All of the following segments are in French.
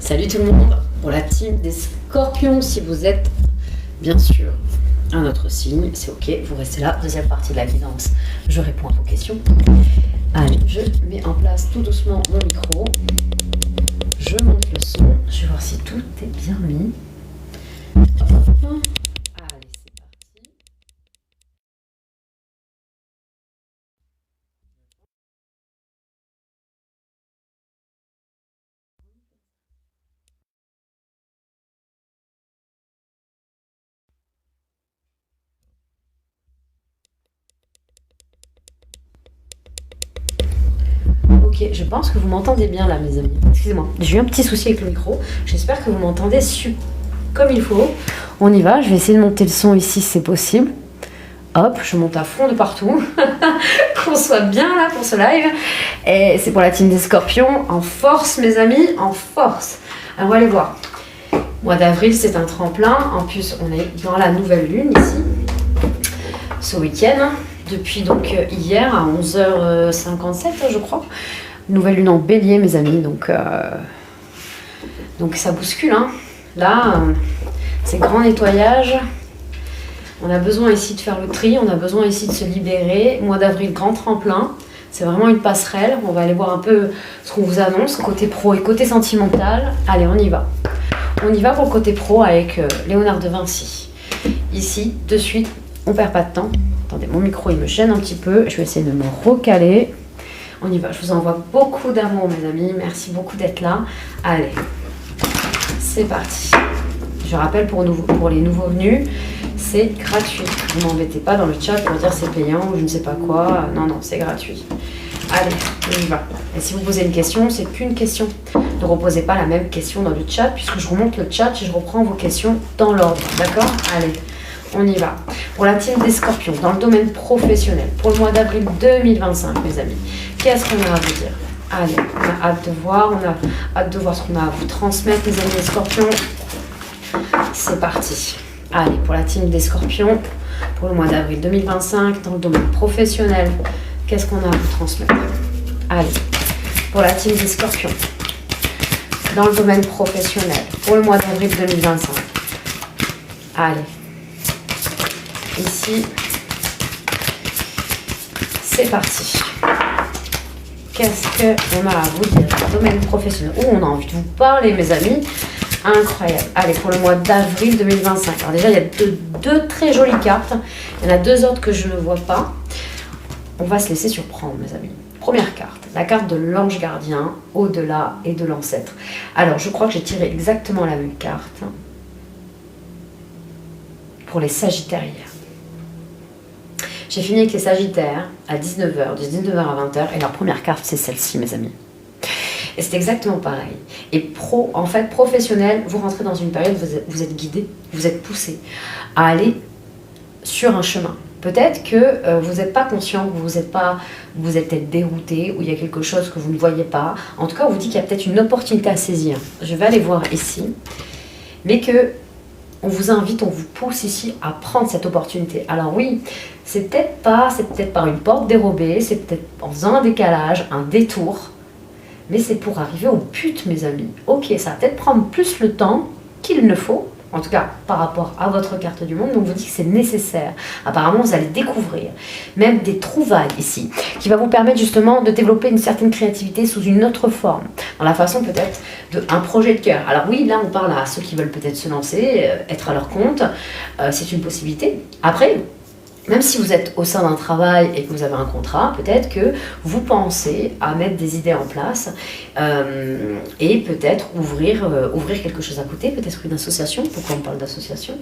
Salut tout le monde, pour la team des Scorpions, si vous êtes bien sûr un autre signe, c'est ok, vous restez là, deuxième partie de la guidance, je réponds à vos questions. Allez, je mets en place tout doucement mon micro, je monte le son, je vais voir si tout est bien mis. Hop. Allez, c'est parti. Ok, je pense que vous m'entendez bien là, mes amis. Excusez-moi, j'ai eu un petit souci avec le micro. J'espère que vous m'entendez comme il faut. On y va, je vais essayer de monter le son ici si c'est possible. Hop, je monte à fond de partout. Qu'on soit bien là pour ce live. Et c'est pour la team des Scorpions. En force, mes amis, en force. Alors, on va aller voir. Mois d'avril, c'est un tremplin. En plus, on est dans la nouvelle lune ici. Ce week-end. Depuis donc hier à 11h57, je crois. Nouvelle lune en bélier, mes amis. Donc ça bouscule. Hein. Là, c'est grand nettoyage. On a besoin ici de faire le tri. On a besoin ici de se libérer. Mois d'avril, grand tremplin. C'est vraiment une passerelle. On va aller voir un peu ce qu'on vous annonce, côté pro et côté sentimental. Allez, on y va. On y va pour le côté pro avec Léonard de Vinci. Ici, de suite, on perd pas de temps. Attendez, mon micro il me gêne un petit peu. Je vais essayer de me recaler. On y va. Je vous envoie beaucoup d'amour, mes amis. Merci beaucoup d'être là. Allez, c'est parti. Je rappelle pour les nouveaux venus, c'est gratuit. Ne m'embêtez pas dans le chat pour dire c'est payant ou je ne sais pas quoi. Non, non, c'est gratuit. Allez, on y va. Et si vous posez une question, c'est qu'une question. Ne reposez pas la même question dans le chat puisque je remonte le chat et je reprends vos questions dans l'ordre. D'accord? Allez. On y va. Pour la team des Scorpions, dans le domaine professionnel, pour le mois d'avril 2025, mes amis, qu'est-ce qu'on a à vous dire? Allez, on a hâte de voir, ce qu'on a à vous transmettre, les amis des Scorpions. C'est parti. Allez, pour la team des Scorpions, pour le mois d'avril 2025, dans le domaine professionnel, qu'est-ce qu'on a à vous transmettre? Allez, pour la team des Scorpions, dans le domaine professionnel, pour le mois d'avril 2025. Allez. Ici, c'est parti. Qu'est-ce qu'on a à vous dire dans le domaine professionnel? Oh, on a envie de vous parler, mes amis. Incroyable. Allez, pour le mois d'avril 2025. Alors déjà, il y a deux très jolies cartes. Il y en a deux autres que je ne vois pas. On va se laisser surprendre, mes amis. Première carte, la carte de l'ange gardien, au-delà et de l'ancêtre. Alors, je crois que j'ai tiré exactement la même carte pour les Sagittaires hier. J'ai fini avec les Sagittaires à 19h, de 19h à 20h, et leur première carte, c'est celle-ci, mes amis. Et c'est exactement pareil. Et en fait, professionnel, vous rentrez dans une période, vous êtes guidé, vous êtes poussé à aller sur un chemin. Peut-être que vous n'êtes pas conscient, vous êtes peut-être dérouté, ou il y a quelque chose que vous ne voyez pas. En tout cas, on vous dit qu'il y a peut-être une opportunité à saisir. Je vais aller voir ici, mais que on vous invite, on vous pousse ici à prendre cette opportunité. Alors oui, c'est peut-être par une porte dérobée, c'est peut-être en faisant un décalage, un détour, mais c'est pour arriver au but, mes amis. Ok, ça va peut-être prendre plus le temps qu'il ne faut, en tout cas par rapport à votre carte du monde, donc on vous dit que c'est nécessaire. Apparemment, vous allez découvrir même des trouvailles ici, qui va vous permettre justement de développer une certaine créativité sous une autre forme, dans la façon peut-être d'un projet de cœur. Alors oui, là on parle à ceux qui veulent peut-être se lancer, être à leur compte, c'est une possibilité. Après, même si vous êtes au sein d'un travail et que vous avez un contrat, peut-être que vous pensez à mettre des idées en place et peut-être ouvrir quelque chose à côté, peut-être une association. Pourquoi on parle d'association?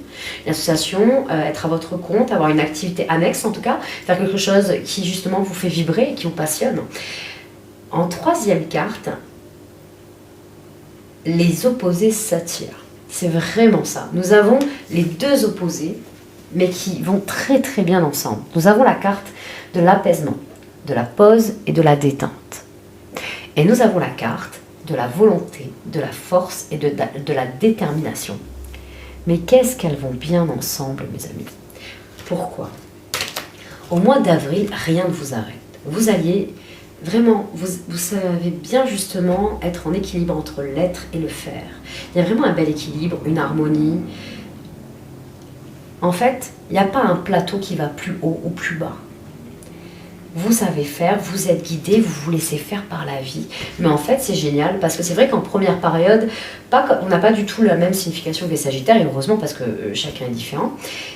Une association, être à votre compte, avoir une activité annexe en tout cas, faire quelque chose qui justement vous fait vibrer et qui vous passionne. En troisième carte, les opposés s'attirent. C'est vraiment ça. Nous avons les deux opposés, mais qui vont très très bien ensemble. Nous avons la carte de l'apaisement, de la pause et de la détente. Et nous avons la carte de la volonté, de la force et de la détermination. Mais qu'est-ce qu'elles vont bien ensemble, mes amis? Pourquoi? Au mois d'avril, rien ne vous arrête. Vous alliez Vraiment, vous savez bien justement être en équilibre entre l'être et le faire. Il y a vraiment un bel équilibre, une harmonie. En fait, il n'y a pas un plateau qui va plus haut ou plus bas. Vous savez faire, vous êtes guidé, vous vous laissez faire par la vie. Mais en fait, c'est génial parce que c'est vrai qu'en première période, on n'a pas du tout la même signification que les Sagittaires, et heureusement parce que chacun est différent.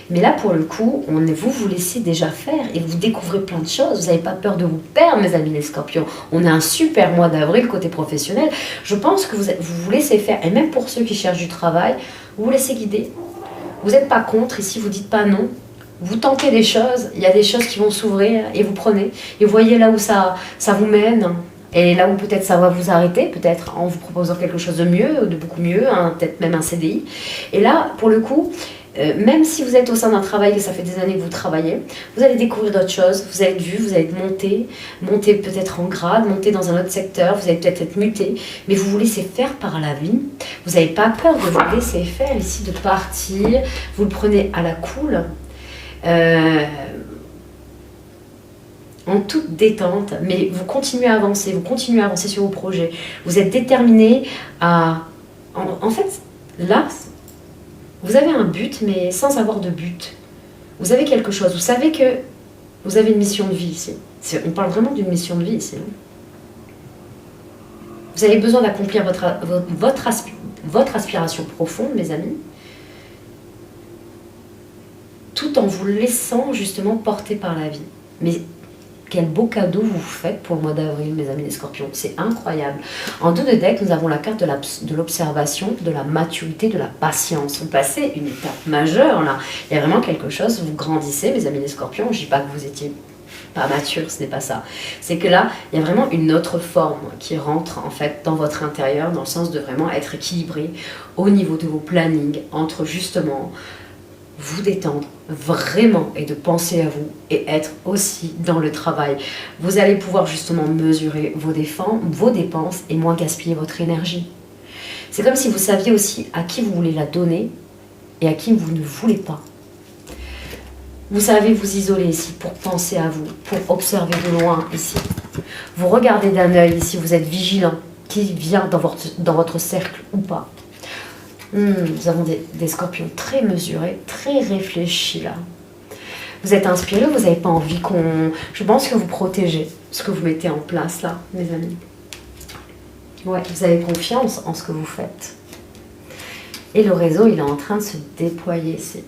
Mais là, pour le coup, vous laissez déjà faire et vous découvrez plein de choses. Vous n'avez pas peur de vous perdre, mes amis les Scorpions. On a un super mois d'avril côté professionnel. Je pense que vous vous laissez faire. Et même pour ceux qui cherchent du travail, vous vous laissez guider. Vous n'êtes pas contre, ici vous dites pas non. Vous tentez des choses, il y a des choses qui vont s'ouvrir et vous prenez. Et vous voyez là où ça vous mène. Et là où peut-être ça va vous arrêter, peut-être en vous proposant quelque chose de mieux, de beaucoup mieux, peut-être même un CDI. Et là, pour le coup, même si vous êtes au sein d'un travail que ça fait des années que vous travaillez, vous allez découvrir d'autres choses, vous allez être vu, vous allez être monter peut-être en grade, monter dans un autre secteur, vous allez peut-être être muté, mais vous vous laissez faire par la vie. Vous n'avez pas peur de vous laisser faire ici, de partir, vous le prenez à la cool. En toute détente, mais vous continuez à avancer sur vos projets. Vous êtes déterminé à... En fait, là, vous avez un but, mais sans avoir de but. Vous avez quelque chose, vous savez que vous avez une mission de vie ici. On parle vraiment d'une mission de vie ici. Vous avez besoin d'accomplir votre aspiration profonde, mes amis, tout en vous laissant justement porter par la vie. Mais quel beau cadeau vous faites pour le mois d'avril, mes amis les Scorpions. C'est incroyable. En 2 de deck, nous avons la carte de l'observation, de la maturité, de la patience. Vous passez une étape majeure là. Il y a vraiment quelque chose, vous grandissez, mes amis les Scorpions. Je ne dis pas que vous étiez pas mature, ce n'est pas ça. C'est que là, il y a vraiment une autre forme qui rentre en fait dans votre intérieur, dans le sens de vraiment être équilibré au niveau de vos plannings, entre justement vous détendre vraiment et de penser à vous et être aussi dans le travail. Vous allez pouvoir justement mesurer vos dépenses et moins gaspiller votre énergie. C'est comme si vous saviez aussi à qui vous voulez la donner et à qui vous ne voulez pas. Vous savez vous isoler ici pour penser à vous, pour observer de loin ici. Vous regardez d'un œil ici, vous êtes vigilant, qui vient dans votre cercle ou pas. Nous avons des Scorpions très mesurés, très réfléchis là. Vous êtes inspirés, vous n'avez pas envie qu'on... Je pense que vous protégez ce que vous mettez en place là, mes amis. Ouais, vous avez confiance en ce que vous faites. Et le réseau, il est en train de se déployer ici.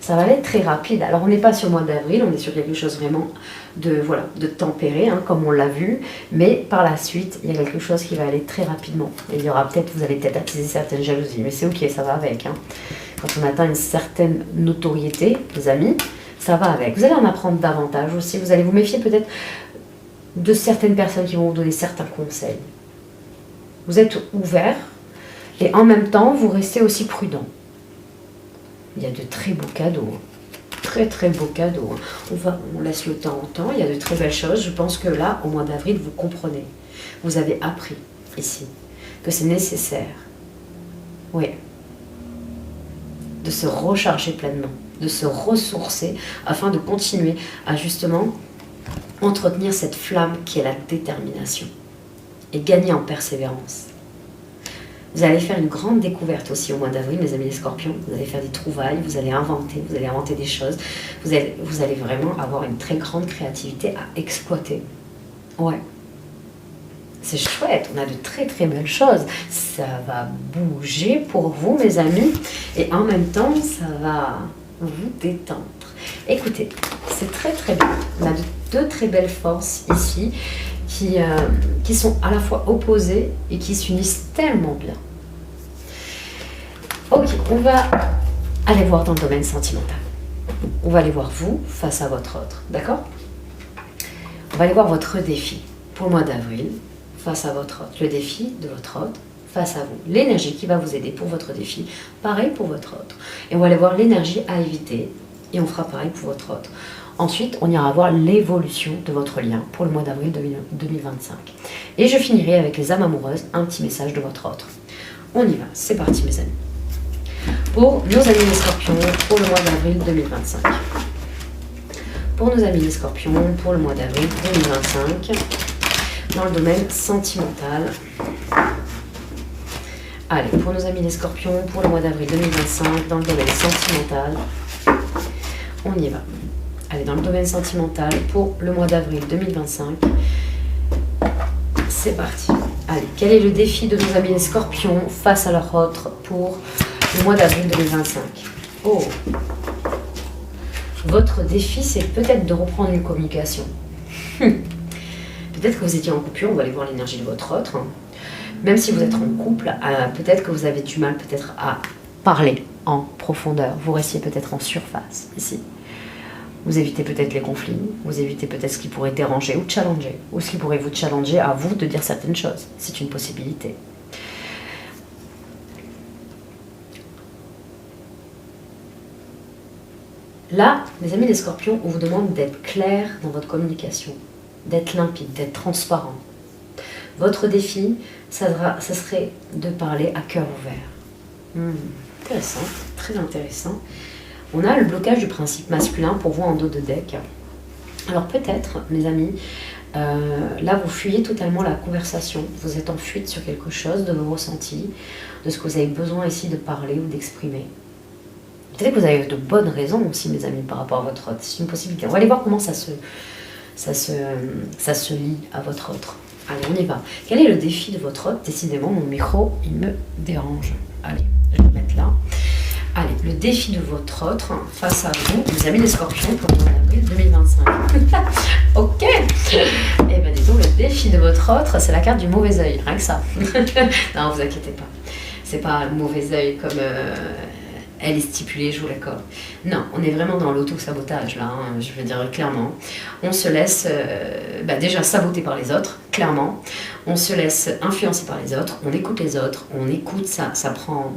Ça va aller très rapide. Alors, on n'est pas sur le mois d'avril, on est sur quelque chose vraiment de tempéré, comme on l'a vu. Mais par la suite, il y a quelque chose qui va aller très rapidement. Et il y aura vous allez peut-être attiser certaines jalousies, mais c'est ok, ça va avec. Quand on atteint une certaine notoriété, les amis, ça va avec. Vous allez en apprendre davantage aussi. Vous allez vous méfier peut-être de certaines personnes qui vont vous donner certains conseils. Vous êtes ouvert et en même temps, vous restez aussi prudent. Il y a de très beaux cadeaux. Très très beaux cadeaux. On laisse le temps au temps. Il y a de très belles choses. Je pense que là, au mois d'avril, vous comprenez. Vous avez appris ici que c'est nécessaire. Oui. De se recharger pleinement. De se ressourcer afin de continuer à justement entretenir cette flamme qui est la détermination. Et gagner en persévérance. Vous allez faire une grande découverte aussi au mois d'avril, mes amis les Scorpions. Vous allez faire des trouvailles, vous allez inventer des choses. Vous allez vraiment avoir une très grande créativité à exploiter. Ouais. C'est chouette, on a de très très belles choses. Ça va bouger pour vous, mes amis. Et en même temps, ça va vous détendre. Écoutez, c'est très très bien. On a deux très belles forces ici qui sont à la fois opposées et qui s'unissent tellement bien. Ok, on va aller voir dans le domaine sentimental. On va aller voir vous face à votre autre, d'accord? On va aller voir votre défi pour le mois d'avril face à votre autre. Le défi de votre autre face à vous. L'énergie qui va vous aider pour votre défi, pareil pour votre autre. Et on va aller voir l'énergie à éviter et on fera pareil pour votre autre. Ensuite, on ira voir l'évolution de votre lien pour le mois d'avril 2025. Et je finirai avec les âmes amoureuses, un petit message de votre autre. On y va, c'est parti mes amis. Pour nos amis les Scorpions, pour le mois d'avril 2025. pour nos amis les scorpions pour le mois d'avril 2025 dans le domaine sentimental. Allez, pour nos amis les scorpions pour le mois d'avril 2025 dans le domaine sentimental. On y va. Allez, dans le domaine sentimental pour le mois d'avril 2025. C'est parti. Allez, quel est le défi de nos amis les scorpions face à leur autre pour le mois d'avril 2025? Oh, votre défi, c'est peut-être de reprendre une communication. Peut-être que vous étiez en coupure, on va aller voir l'énergie de votre autre. Même si vous êtes en couple, peut-être que vous avez du mal peut-être à parler en profondeur. Vous restiez peut-être en surface ici. Vous évitez peut-être les conflits, vous évitez peut-être ce qui pourrait déranger ou challenger, ou ce qui pourrait vous challenger à vous de dire certaines choses. C'est une possibilité. Là, mes amis les scorpions, on vous demande d'être clair dans votre communication, d'être limpide, d'être transparent. Votre défi, ça serait de parler à cœur ouvert. Intéressant, très intéressant. On a le blocage du principe masculin pour vous en dos de deck. Alors peut-être, mes amis, là vous fuyez totalement la conversation. Vous êtes en fuite sur quelque chose de vos ressentis, de ce que vous avez besoin ici de parler ou d'exprimer. Peut-être que vous avez de bonnes raisons aussi, mes amis, par rapport à votre autre. C'est une possibilité. On va aller voir comment ça se lie à votre autre. Allez, on y va. Quel est le défi de votre autre? Décidément, mon micro, il me dérange. Allez, je vais le mettre là. Allez, le défi de votre autre face à vous, mes amis les scorpions, pour le mois d'avril 2025. Ok. Eh bien, disons, le défi de votre autre, c'est la carte du mauvais œil, rien que ça. Non, vous inquiétez pas. C'est pas le mauvais œil comme elle est stipulée, je vous l'accorde. Non, on est vraiment dans l'auto-sabotage, là, hein, je veux dire clairement. On se laisse déjà saboter par les autres, clairement. On se laisse influencer par les autres, on écoute les autres, on écoute, ça prend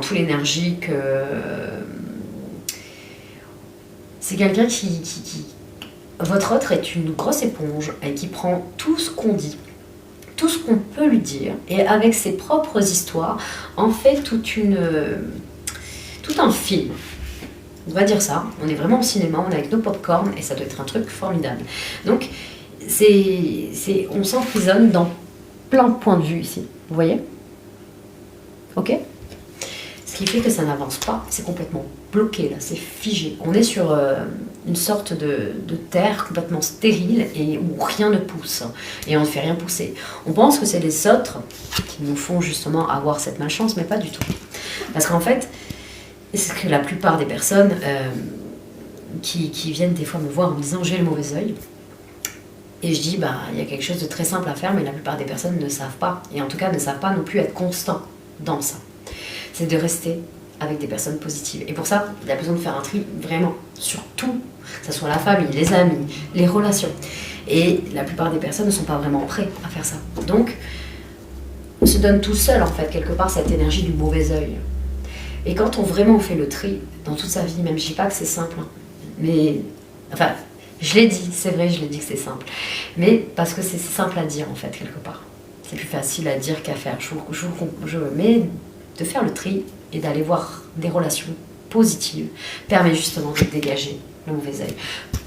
toute l'énergie que... C'est quelqu'un qui... Votre autre est une grosse éponge et qui prend tout ce qu'on dit, tout ce qu'on peut lui dire, et avec ses propres histoires, en fait tout un film. On va dire ça, on est vraiment au cinéma, on est avec nos pop-corn et ça doit être un truc formidable. Donc, on s'emprisonne dans plein de points de vue ici, vous voyez? Ok? Ce qui fait que ça n'avance pas, c'est complètement bloqué là, c'est figé. On est sur une sorte de terre complètement stérile et où rien ne pousse et on ne fait rien pousser. On pense que c'est les autres qui nous font justement avoir cette malchance, mais pas du tout. Parce qu'en fait, c'est que la plupart des personnes qui viennent des fois me voir en me disant j'ai le mauvais œil, et je dis il y a quelque chose de très simple à faire, mais la plupart des personnes ne savent pas, et en tout cas ne savent pas non plus être constant dans ça. C'est de rester avec des personnes positives. Et pour ça, il y a besoin de faire un tri vraiment sur tout, que ce soit la famille, les amis, les relations. Et la plupart des personnes ne sont pas vraiment prêts à faire ça. Donc, on se donne tout seul, en fait, quelque part, cette énergie du mauvais œil. Et quand on vraiment fait le tri dans toute sa vie, même je dis pas que c'est simple, hein, mais, enfin, je l'ai dit, c'est vrai, je l'ai dit que c'est simple. Mais parce que c'est simple à dire, en fait, quelque part. C'est plus facile à dire qu'à faire. Mais de faire le tri et d'aller voir des relations positives permet justement de dégager le mauvais œil.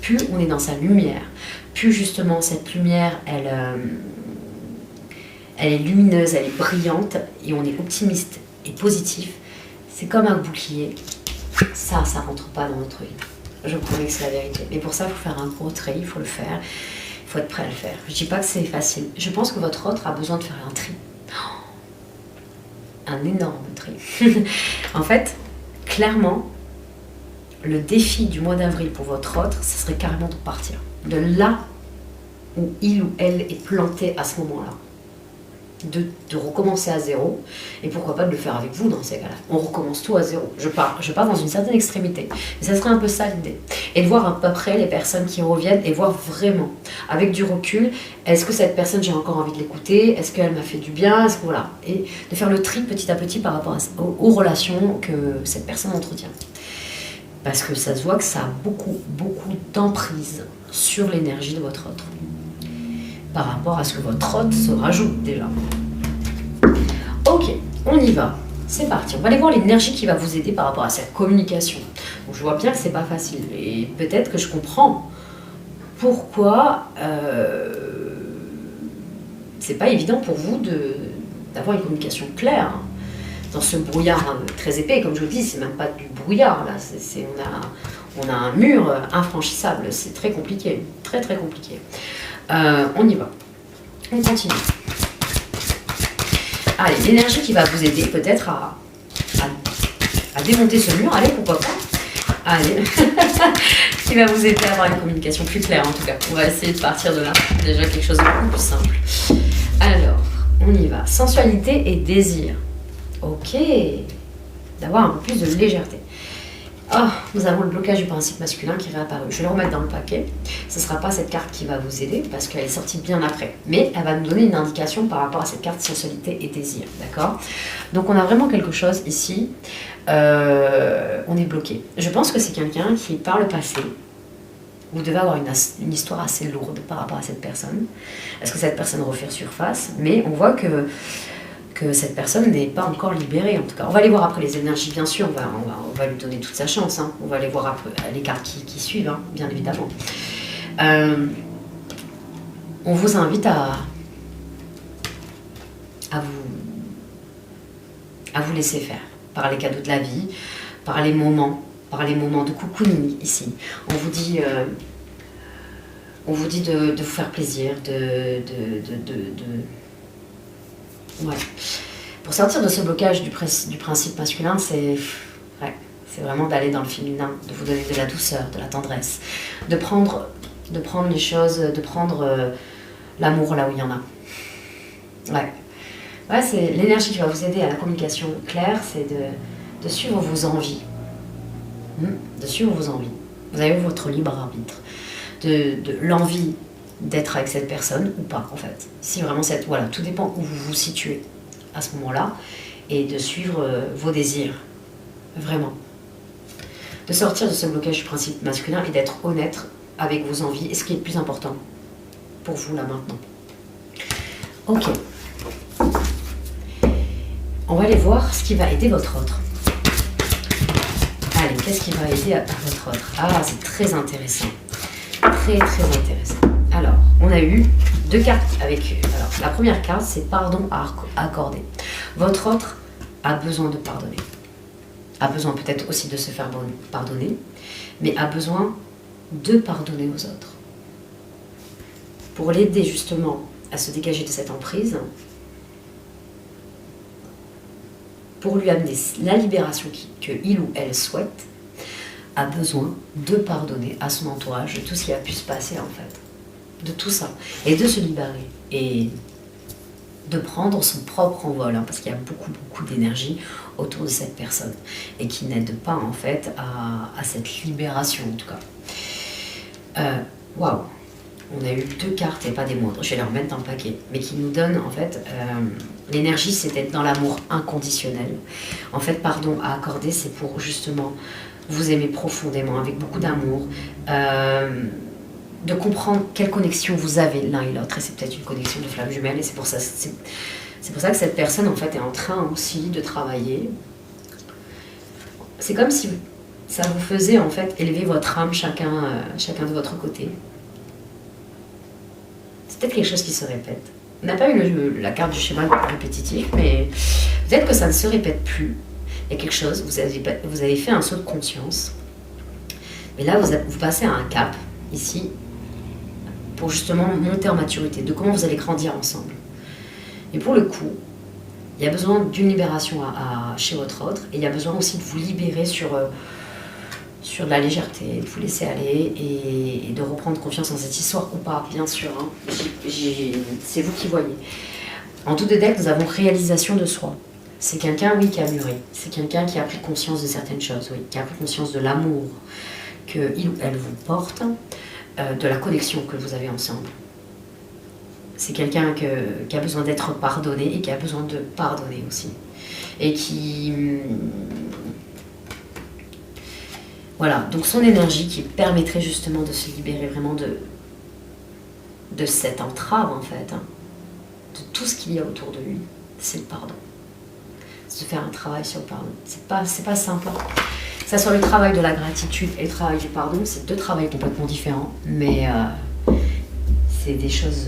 Plus on est dans sa lumière, plus justement cette lumière, elle est lumineuse, elle est brillante et on est optimiste et positif. C'est comme un bouclier. Ça rentre pas dans notre vie. Je crois que c'est la vérité. Mais pour ça, il faut faire un gros tri, il faut le faire. Il faut être prêt à le faire. Je dis pas que c'est facile. Je pense que votre autre a besoin de faire un tri. Un énorme tri. En fait, clairement, le défi du mois d'avril pour votre autre, ce serait carrément de partir. De là où il ou elle est planté à ce moment-là. De recommencer à zéro, et pourquoi pas de le faire avec vous dans ces cas-là. On recommence tout à zéro. Je pars dans une certaine extrémité, mais ça serait un peu ça l'idée. Et de voir à peu près les personnes qui reviennent et voir vraiment, avec du recul, est-ce que cette personne, j'ai encore envie de l'écouter, est-ce qu'elle m'a fait du bien, est-ce que voilà. Et de faire le tri petit à petit par rapport aux relations que cette personne entretient. Parce que ça se voit que ça a beaucoup d'emprise sur l'énergie de votre autre. Par rapport à ce que votre autre se rajoute déjà. Ok, on y va. C'est parti. On va aller voir l'énergie qui va vous aider par rapport à cette communication. Donc, je vois bien que c'est pas facile. Et peut-être que je comprends pourquoi c'est pas évident pour vous d'avoir une communication claire. Dans ce brouillard très épais, comme je vous dis, c'est même pas du brouillard, là. On a un mur infranchissable. C'est très compliqué. Très, très compliqué. On y va. On continue. Allez, l'énergie qui va vous aider peut-être à démonter ce mur. Allez, pourquoi pas. Allez. Qui va vous aider à avoir une communication plus claire, en tout cas. On va essayer de partir de là. Déjà quelque chose de beaucoup plus simple. Alors, on y va. Sensualité et désir. Ok. D'avoir un peu plus de légèreté. Oh, nous avons le blocage du principe masculin qui est réapparu. Je vais le remettre dans le paquet. Ce ne sera pas cette carte qui va vous aider parce qu'elle est sortie bien après. Mais elle va nous donner une indication par rapport à cette carte sensualité et désir. D'accord? Donc on a vraiment quelque chose ici. On est bloqué. Je pense que c'est quelqu'un qui, par le passé, vous devez avoir une histoire assez lourde par rapport à cette personne. Est-ce que cette personne refait surface? Mais on voit que cette personne n'est pas encore libérée, en tout cas. On va aller voir après les énergies, bien sûr, on va lui donner toute sa chance, hein. On va aller voir après les cartes qui suivent, hein, bien évidemment. On vous invite à vous laisser faire, par les cadeaux de la vie, par les moments de cocooning ici. On vous dit de vous faire plaisir, ouais. Pour sortir de ce blocage du principe masculin, c'est vraiment d'aller dans le féminin, de vous donner de la douceur, de la tendresse, de prendre les choses, de prendre l'amour là où il y en a. Ouais, c'est l'énergie qui va vous aider à la communication claire, c'est de suivre vos envies. De suivre vos envies. Vous avez votre libre arbitre. De l'envie d'être avec cette personne ou pas, en fait. Si vraiment voilà, tout dépend où vous vous situez à ce moment-là, et de suivre vos désirs, vraiment. De sortir de ce blocage du principe masculin et d'être honnête avec vos envies, et ce qui est le plus important pour vous là maintenant. Ok. On va aller voir ce qui va aider votre autre. Allez, qu'est-ce qui va aider à votre autre? Ah, c'est très intéressant. Très, très intéressant. Alors, on a eu 2 cartes avec... Alors, la première carte, c'est pardon à accorder. Votre autre a besoin de pardonner. A besoin peut-être aussi de se faire pardonner, mais a besoin de pardonner aux autres. Pour l'aider justement à se dégager de cette emprise, pour lui amener la libération qu'il ou elle souhaite, a besoin de pardonner à son entourage de tout ce qui a pu se passer en fait. De tout ça. Et de se libérer. Et de prendre son propre envol, hein, parce qu'il y a beaucoup, beaucoup d'énergie autour de cette personne. Et qui n'aide pas en fait à cette libération en tout cas. Waouh! On a eu 2 cartes et pas des moindres. Je vais les remettre dans le paquet. Mais qui nous donnent en fait... l'énergie, c'est d'être dans l'amour inconditionnel. En fait, pardon à accorder, c'est pour justement vous aimer profondément, avec beaucoup d'amour, de comprendre quelle connexion vous avez l'un et l'autre. Et c'est peut-être une connexion de flamme jumelle. Et c'est pour ça que cette personne, en fait, est en train aussi de travailler. C'est comme si ça vous faisait, en fait, élever votre âme chacun de votre côté. C'est peut-être quelque chose qui se répète. On n'a pas eu la carte du schéma répétitif, mais peut-être que ça ne se répète plus. Il y a quelque chose, vous avez fait un saut de conscience. Mais là, vous passez à un cap, ici, pour justement monter en maturité, de comment vous allez grandir ensemble. Et pour le coup, il y a besoin d'une libération chez votre autre, et il y a besoin aussi de vous libérer sur de la légèreté, de vous laisser aller et de reprendre confiance en cette histoire ou pas, bien sûr. Hein. C'est vous qui voyez. En tout de deck, nous avons réalisation de soi. C'est quelqu'un, oui, qui a mûri. C'est quelqu'un qui a pris conscience de certaines choses, oui, qui a pris conscience de l'amour qu'il ou elle vous porte, de la connexion que vous avez ensemble. C'est quelqu'un qui a besoin d'être pardonné et qui a besoin de pardonner aussi. Et qui... Voilà, donc son énergie qui permettrait justement de se libérer vraiment de cette entrave en fait, hein, de tout ce qu'il y a autour de lui, c'est le pardon. Se faire un travail sur le pardon. C'est pas simple. Hein. ça soit le travail de la gratitude et le travail du pardon, c'est deux travails complètement différents, mais c'est des choses,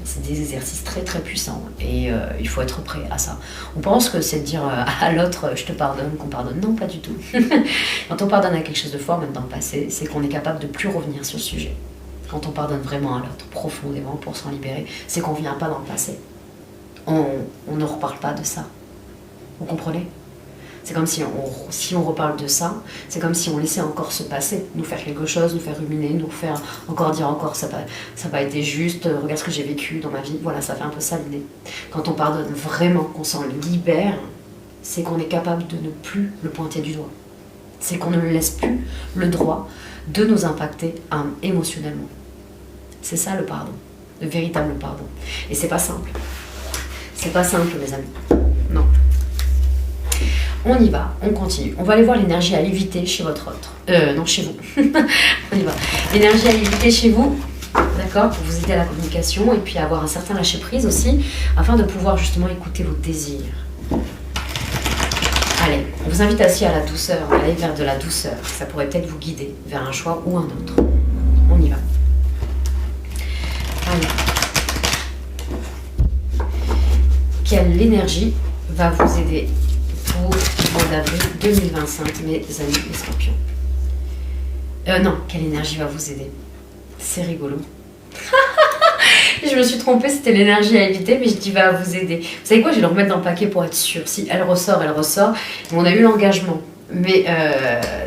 c'est des exercices très très puissants et il faut être prêt à ça. On pense que c'est de dire à l'autre je te pardonne, qu'on pardonne. Non, pas du tout. Quand on pardonne à quelque chose de fort, même dans le passé, c'est qu'on est capable de plus revenir sur le sujet. Quand on pardonne vraiment à l'autre, profondément, pour s'en libérer, c'est qu'on ne revient pas dans le passé. On ne reparle pas de ça. Vous comprenez? C'est comme si on reparle de ça, c'est comme si on laissait encore se passer, nous faire quelque chose, nous faire ruminer, nous faire encore dire encore ça n'a pas été juste, regarde ce que j'ai vécu dans ma vie. Voilà, ça fait un peu ça l'idée. Quand on pardonne vraiment, qu'on s'en libère, c'est qu'on est capable de ne plus le pointer du doigt. C'est qu'on ne laisse plus le droit de nous impacter émotionnellement. C'est ça le pardon, le véritable pardon. Et c'est pas simple. C'est pas simple, mes amis. Non. On y va, on continue. On va aller voir l'énergie à éviter chez votre autre. Non, chez vous. On y va. L'énergie à éviter chez vous, d'accord, pour vous aider à la communication et puis avoir un certain lâcher-prise aussi, afin de pouvoir justement écouter vos désirs. Allez, on vous invite aussi à la douceur, à aller vers de la douceur. Ça pourrait peut-être vous guider vers un choix ou un autre. On y va. Allez. Quelle énergie va vous aider pour le mois d'avril 2025, mes amis les scorpions? Non, quelle énergie va vous aider? C'est rigolo. Je me suis trompée, c'était l'énergie à éviter, mais je dis va vous aider. Vous savez quoi, je vais le remettre dans le paquet pour être sûre. Si elle ressort, elle ressort. On a eu l'engagement, mais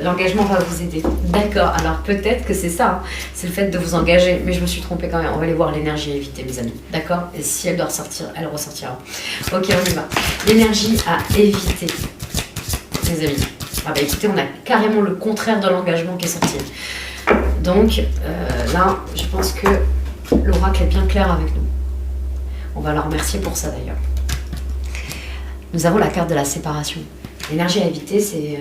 l'engagement va vous aider. D'accord, alors peut-être que c'est ça, hein. C'est le fait de vous engager, mais je me suis trompée quand même. On va aller voir l'énergie à éviter, mes amis. D'accord? Et si elle doit ressortir, elle ressortira. Ok, on y va. L'énergie à éviter, mes amis. Ah bah écoutez, on a carrément le contraire de l'engagement qui est sorti. Donc là, je pense que l'oracle est bien clair avec nous. On va la remercier pour ça d'ailleurs. Nous avons la carte de la séparation. L'énergie à éviter, c'est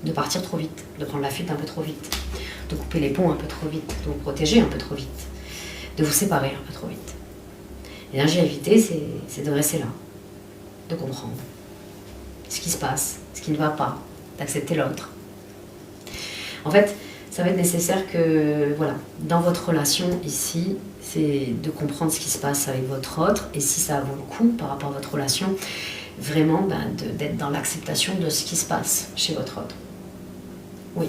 de partir trop vite, de prendre la fuite un peu trop vite, de couper les ponts un peu trop vite, de vous protéger un peu trop vite, de vous séparer un peu trop vite. L'énergie à éviter, c'est de rester là, de comprendre ce qui se passe, ce qui ne va pas, d'accepter l'autre. En fait, ça va être nécessaire que, voilà, dans votre relation ici, c'est de comprendre ce qui se passe avec votre autre et si ça vaut le coup par rapport à votre relation, vraiment d'être dans l'acceptation de ce qui se passe chez votre autre. Oui.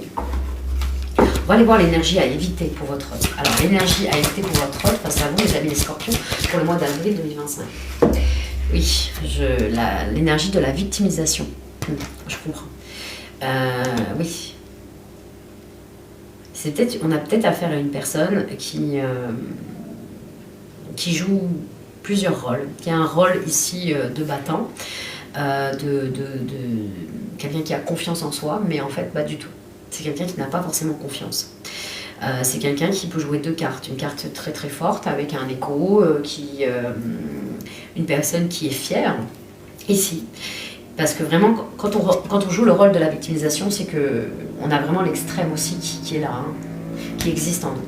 On va aller voir l'énergie à éviter pour votre autre. Alors, l'énergie à éviter pour votre autre, face à vous, les amis les scorpions, pour le mois d'avril 2025. Oui, l'énergie de la victimisation. Je comprends. Oui. On a peut-être affaire à une personne qui joue plusieurs rôles, qui a un rôle ici de battant, quelqu'un qui a confiance en soi, mais en fait pas du tout. C'est quelqu'un qui n'a pas forcément confiance. C'est quelqu'un qui peut jouer deux cartes, une carte très très forte avec un écho, une personne qui est fière, ici. Parce que vraiment, quand on joue le rôle de la victimisation, c'est qu'on a vraiment l'extrême aussi qui est là, hein, qui existe en nous.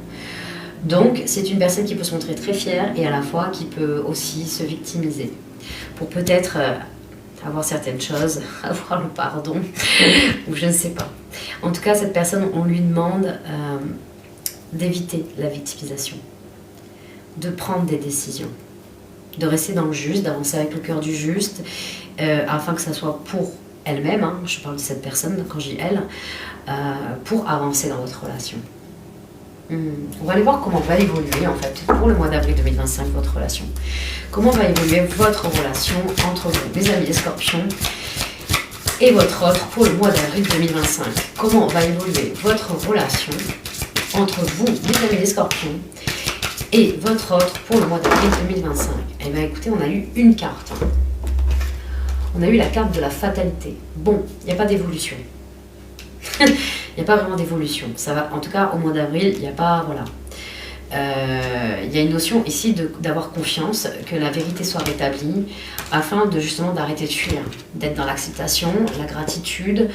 Donc, c'est une personne qui peut se montrer très fière et à la fois qui peut aussi se victimiser. Pour peut-être avoir certaines choses, avoir le pardon, ou je ne sais pas. En tout cas, cette personne, on lui demande d'éviter la victimisation, de prendre des décisions, de rester dans le juste, d'avancer avec le cœur du juste, afin que ça soit pour elle-même, hein, je parle de cette personne quand je dis elle, pour avancer dans votre relation. On va aller voir comment va évoluer en fait pour le mois d'avril 2025 votre relation. Comment va évoluer votre relation entre vous, mes amis les scorpions, et votre autre pour le mois d'avril 2025. Comment va évoluer votre relation entre vous, mes amis les scorpions, et votre autre pour le mois d'avril 2025. Eh bien écoutez, on a eu une carte. On a eu la carte de la fatalité. Bon, il n'y a pas d'évolution. Il n'y a pas vraiment d'évolution. Ça va, en tout cas, au mois d'avril, il n'y a pas, voilà. Il y a une notion ici d'avoir confiance, que la vérité soit rétablie, afin de justement d'arrêter de fuir, d'être dans l'acceptation, la gratitude,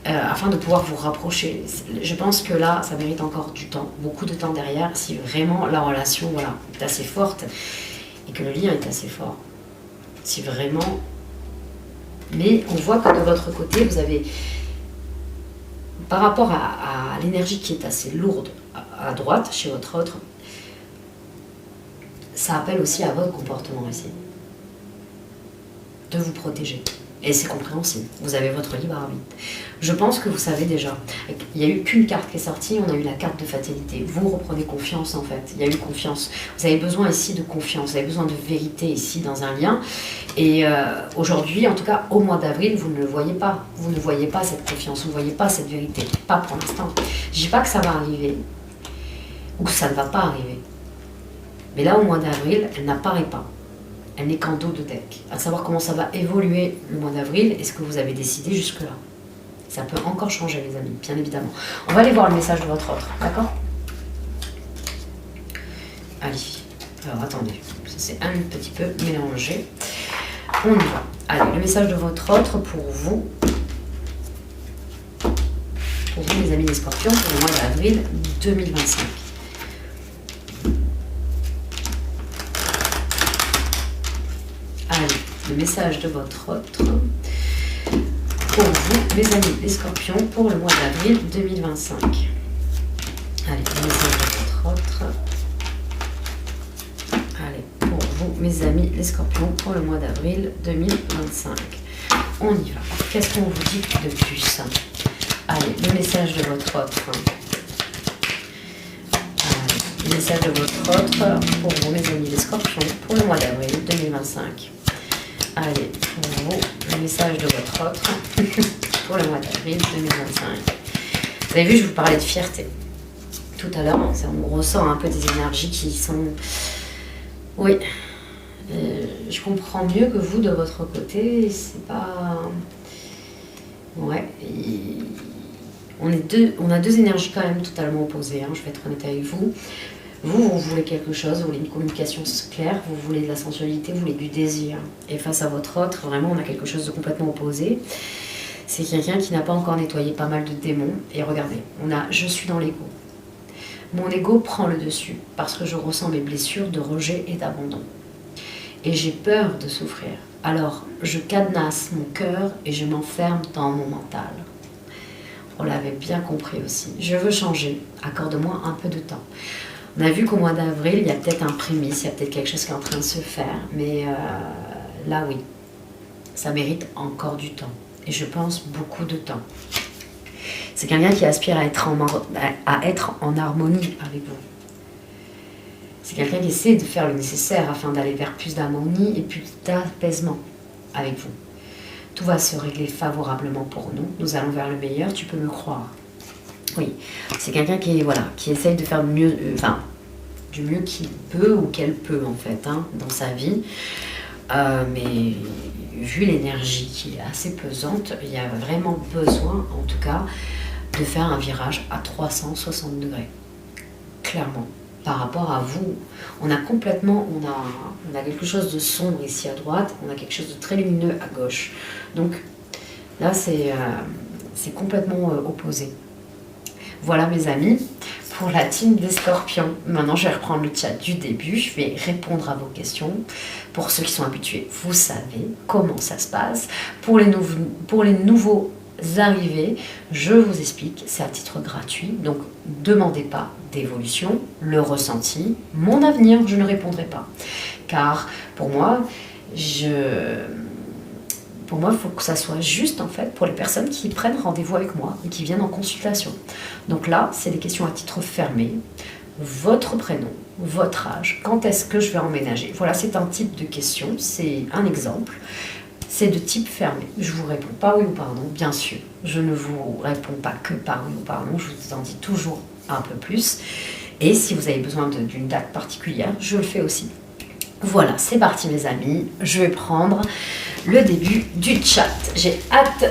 afin de pouvoir vous rapprocher. Je pense que là, ça mérite encore du temps, beaucoup de temps derrière, si vraiment la relation, voilà, est assez forte et que le lien est assez fort. Si vraiment... Mais on voit que de votre côté, vous avez par rapport à l'énergie qui est assez lourde à droite, chez votre autre, ça appelle aussi à votre comportement ici. De vous protéger. Et c'est compréhensible. Vous avez votre libre arbitre. Je pense que vous savez déjà. Il n'y a eu qu'une carte qui est sortie, on a eu la carte de fatalité. Vous reprenez confiance en fait. Il y a eu confiance. Vous avez besoin ici de confiance. Vous avez besoin de vérité ici dans un lien. Et aujourd'hui, en tout cas au mois d'avril, vous ne le voyez pas. Vous ne voyez pas cette confiance. Vous ne voyez pas cette vérité. Pas pour l'instant. Je ne dis pas que ça va arriver. Ou que ça ne va pas arriver. Mais là, au mois d'avril, elle n'apparaît pas. Elle n'est qu'en dos de deck. À savoir comment ça va évoluer le mois d'avril et ce que vous avez décidé jusque-là. Ça peut encore changer, les amis, bien évidemment. On va aller voir le message de votre autre, d'accord? Allez, alors attendez, ça c'est un petit peu mélangé. On y va. Allez, le message de votre autre pour vous, les amis des scorpions, pour le mois d'avril 2025. Allez, le message de votre autre pour vous, mes amis les scorpions, pour le mois d'avril 2025. Allez, le message de votre autre. Allez, pour vous, mes amis les scorpions, pour le mois d'avril 2025. On y va. Qu'est-ce qu'on vous dit de plus? Allez, le message de votre autre. Allez, le message de votre autre pour vous, mes amis les scorpions, pour le mois d'avril 2025. Allez, pour vous, le message de votre autre pour le mois d'avril 2025. Vous avez vu, je vous parlais de fierté. Tout à l'heure, on ressent un peu des énergies qui sont... Oui, je comprends mieux que vous de votre côté. C'est pas... Ouais, on a deux énergies quand même totalement opposées, hein, je vais être honnête avec vous. Vous voulez quelque chose, vous voulez une communication claire, vous voulez de la sensualité, vous voulez du désir. Et face à votre autre, vraiment, on a quelque chose de complètement opposé. C'est quelqu'un qui n'a pas encore nettoyé pas mal de démons. Et regardez, je suis dans l'ego. Mon ego prend le dessus parce que je ressens mes blessures de rejet et d'abandon. Et j'ai peur de souffrir. Alors, je cadenasse mon cœur et je m'enferme dans mon mental. On l'avait bien compris aussi. Je veux changer. Accorde-moi un peu de temps. On a vu qu'au mois d'avril, il y a peut-être un prémisse, il y a peut-être quelque chose qui est en train de se faire. Mais là, oui, ça mérite encore du temps. Et je pense beaucoup de temps. C'est quelqu'un qui aspire à être en harmonie avec vous. C'est quelqu'un qui essaie de faire le nécessaire afin d'aller vers plus d'harmonie et plus d'apaisement avec vous. Tout va se régler favorablement pour nous. Nous allons vers le meilleur, tu peux me croire. Oui, c'est quelqu'un qui essaye de faire du mieux qu'il peut ou qu'elle peut en fait, hein, dans sa vie. Mais vu l'énergie qui est assez pesante, il y a vraiment besoin, en tout cas, de faire un virage à 360 degrés. Clairement, par rapport à vous, on a quelque chose de sombre ici à droite, on a quelque chose de très lumineux à gauche. Donc là, c'est complètement opposé. Voilà mes amis, pour la team des scorpions. Maintenant, je vais reprendre le chat du début, je vais répondre à vos questions. Pour ceux qui sont habitués, vous savez comment ça se passe. Pour les nouveaux arrivés, je vous explique, c'est à titre gratuit. Donc, ne demandez pas d'évolution, le ressenti, mon avenir, je ne répondrai pas. Car pour moi, il faut que ça soit juste en fait pour les personnes qui prennent rendez-vous avec moi et qui viennent en consultation. Donc là, c'est des questions à titre fermé. Votre prénom, votre âge, quand est-ce que je vais emménager? Voilà, c'est un type de question, c'est un exemple. C'est de type fermé. Je vous réponds pas oui ou pardon, bien sûr. Je ne vous réponds pas que par oui ou pardon, je vous en dis toujours un peu plus. Et si vous avez besoin d'une date particulière, je le fais aussi. Voilà, c'est parti mes amis. Je vais prendre le début du chat. J'ai hâte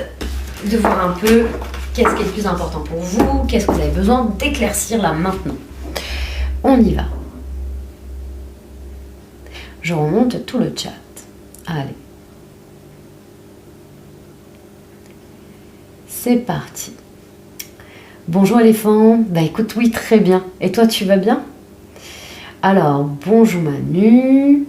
de voir un peu qu'est-ce qui est le plus important pour vous, qu'est-ce que vous avez besoin d'éclaircir là maintenant. On y va. Je remonte tout le chat. Allez. C'est parti. Bonjour éléphant. Bah écoute, oui, très bien. Et toi, tu vas bien? Alors, bonjour Manu.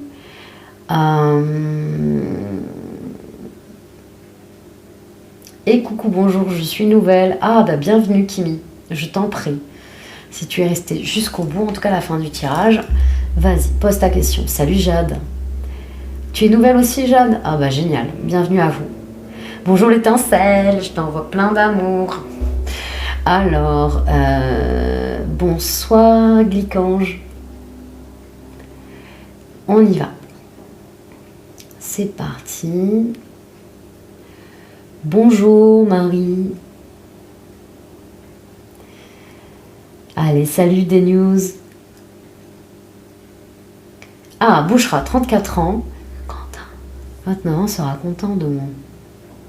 Et coucou, bonjour, je suis nouvelle. Ah, bah bienvenue Kimi, je t'en prie. Si tu es resté jusqu'au bout, en tout cas à la fin du tirage, vas-y, pose ta question. Salut Jade. Tu es nouvelle aussi Jade? Ah bah génial, bienvenue à vous. Bonjour l'étincelle, je t'envoie plein d'amour. Alors, bonsoir Glycange. On y va. C'est parti. Bonjour Marie. Allez, salut des news. Ah, Bouchra, 34 ans. Quentin, 29 ans, sera content de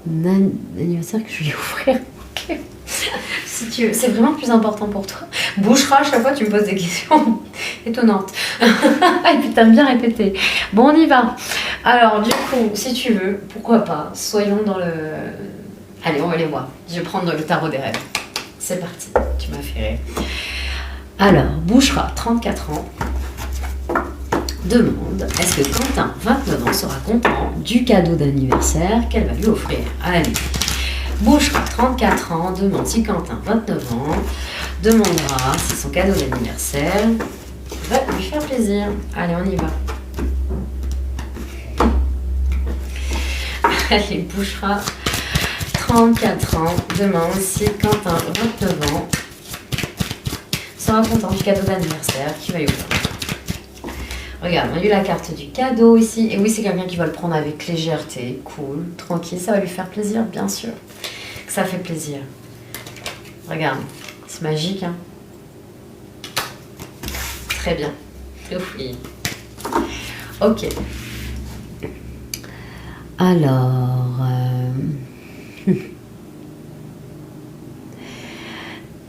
mon anniversaire que je vais offrir. Ok. Si tu veux, c'est vraiment plus important pour toi. Bouchra, à chaque fois tu me poses des questions étonnantes. Et puis t'aimes bien répéter. Bon, on y va. Alors, du coup, si tu veux, pourquoi pas, soyons dans le... Allez, on va les voir. Je vais prendre le tarot des rêves. C'est parti, tu m'as fait rire. Alors, Bouchra, 34 ans, demande, est-ce que Quentin, 29 ans, sera content du cadeau d'anniversaire qu'elle va lui offrir? Allez. Bouchra, 34 ans, demande si Quentin, 29 ans, demandera si son cadeau d'anniversaire va lui faire plaisir. Allez, on y va. Allez, Bouchra, 34 ans, demande si Quentin, 29 ans, sera content du cadeau d'anniversaire qui va lui offrir. Regarde, on a eu la carte du cadeau ici. Et oui, c'est quelqu'un qui va le prendre avec légèreté, cool, tranquille. Ça va lui faire plaisir, bien sûr. Que ça fait plaisir. Regarde, c'est magique, hein. Très bien. Oui. Ok. Alors...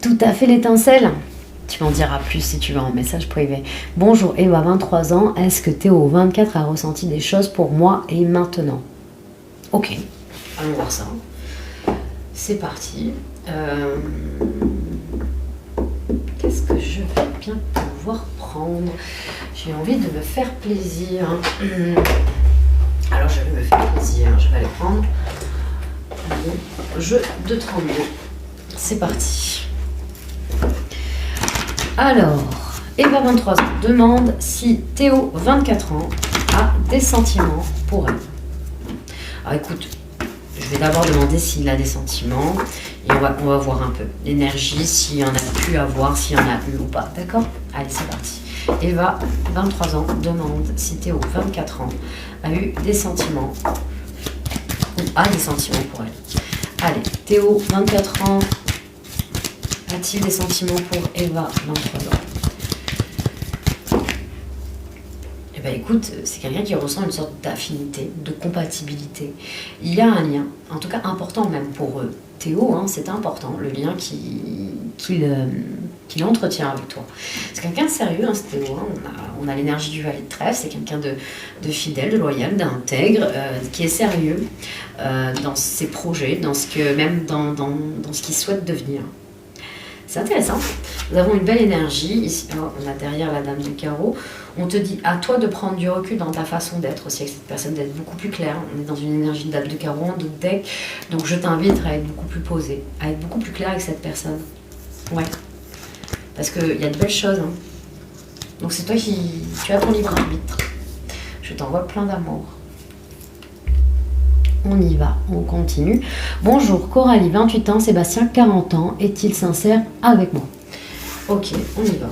Tout à fait l'étincelle. Tu m'en diras plus si tu veux en message privé. Bonjour Eva, 23 ans. Est-ce que Théo, 24, a ressenti des choses pour moi et maintenant? Ok, allons voir ça. C'est parti. Qu'est-ce que je vais bien pouvoir prendre? J'ai envie de me faire plaisir. Alors je vais me faire plaisir. Je vais aller prendre le jeu de 32. C'est parti. Alors, Eva, 23 ans, demande si Théo, 24 ans, a des sentiments pour elle. Alors écoute, je vais d'abord demander s'il a des sentiments et on va voir un peu l'énergie, s'il y en a pu avoir, s'il y en a eu ou pas. D'accord? Allez, c'est parti. Eva, 23 ans, demande si Théo, 24 ans, a eu des sentiments ou a des sentiments pour elle. Allez, Théo, 24 ans, a-t-il des sentiments pour Eva, 23 ans? Eh bien écoute, c'est quelqu'un qui ressent une sorte d'affinité, de compatibilité. Il y a un lien, en tout cas important même pour Théo, hein, c'est important, le lien qu'il entretient avec toi. C'est quelqu'un de sérieux, hein, c'est Théo, hein, on a l'énergie du valet de trèfle, c'est quelqu'un de fidèle, de loyal, d'intègre, qui est sérieux dans ses projets, dans ce que, même dans ce qu'il souhaite devenir. C'est intéressant. Nous avons une belle énergie. Ici, on a derrière la dame de carreau. On te dit à toi de prendre du recul dans ta façon d'être aussi avec cette personne, d'être beaucoup plus clair. On est dans une énergie de dame de carreau, de deck. Donc je t'invite à être beaucoup plus posé, à être beaucoup plus clair avec cette personne. Ouais. Parce qu'il y a de belles choses. Hein. Donc c'est toi tu as ton libre arbitre. Je t'envoie plein d'amour. On y va, on continue. Bonjour Coralie, 28 ans, Sébastien, 40 ans. Est-il sincère avec moi? Ok, on y va.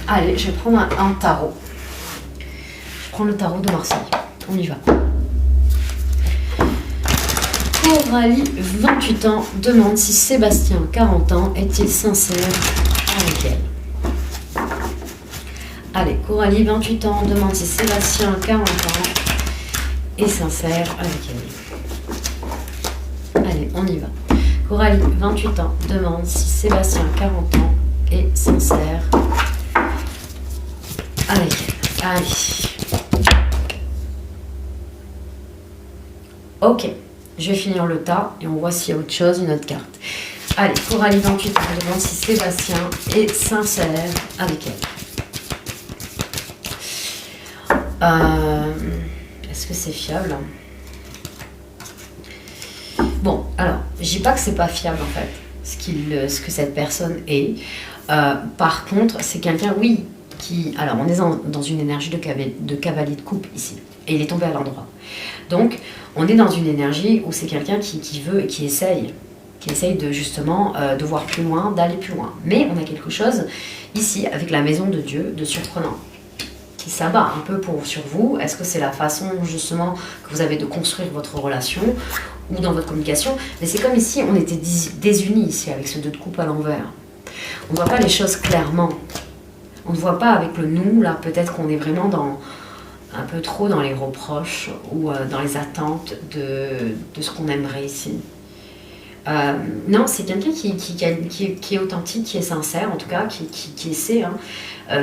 Allez, je vais prendre un tarot. Je prends le tarot de Marseille. On y va. Coralie, 28 ans, demande si Sébastien, 40 ans, est-il sincère avec elle? Allez, Coralie, 28 ans, demande si Sébastien, 40 ans, est sincère avec elle. Allez, on y va. Coralie, 28 ans, demande si Sébastien, 40 ans, est sincère avec elle. Allez. Ok, je vais finir le tas et on voit s'il y a autre chose, une autre carte. Allez, Coralie, 28 ans, demande si Sébastien est sincère avec elle. Est-ce que c'est fiable? Bon, alors, je dis pas que c'est pas fiable en fait, ce que cette personne est. Par contre, c'est quelqu'un, oui, qui... Alors, on est dans une énergie de cavalier de coupe ici. Et il est tombé à l'endroit. Donc, on est dans une énergie où c'est quelqu'un qui veut et qui essaye de justement de voir plus loin, d'aller plus loin. Mais on a quelque chose ici, avec la maison de Dieu, de surprenant, qui s'abat un peu sur vous. Est-ce que c'est la façon justement que vous avez de construire votre relation ou dans votre communication? Mais c'est comme ici, on était désunis ici avec ce 2 de coupe à l'envers. On ne voit pas les choses clairement. On ne voit pas avec le nous, là, peut-être qu'on est vraiment un peu trop dans les reproches ou dans les attentes de ce qu'on aimerait ici. Non, c'est quelqu'un qui est authentique, qui est sincère, en tout cas, qui essaie,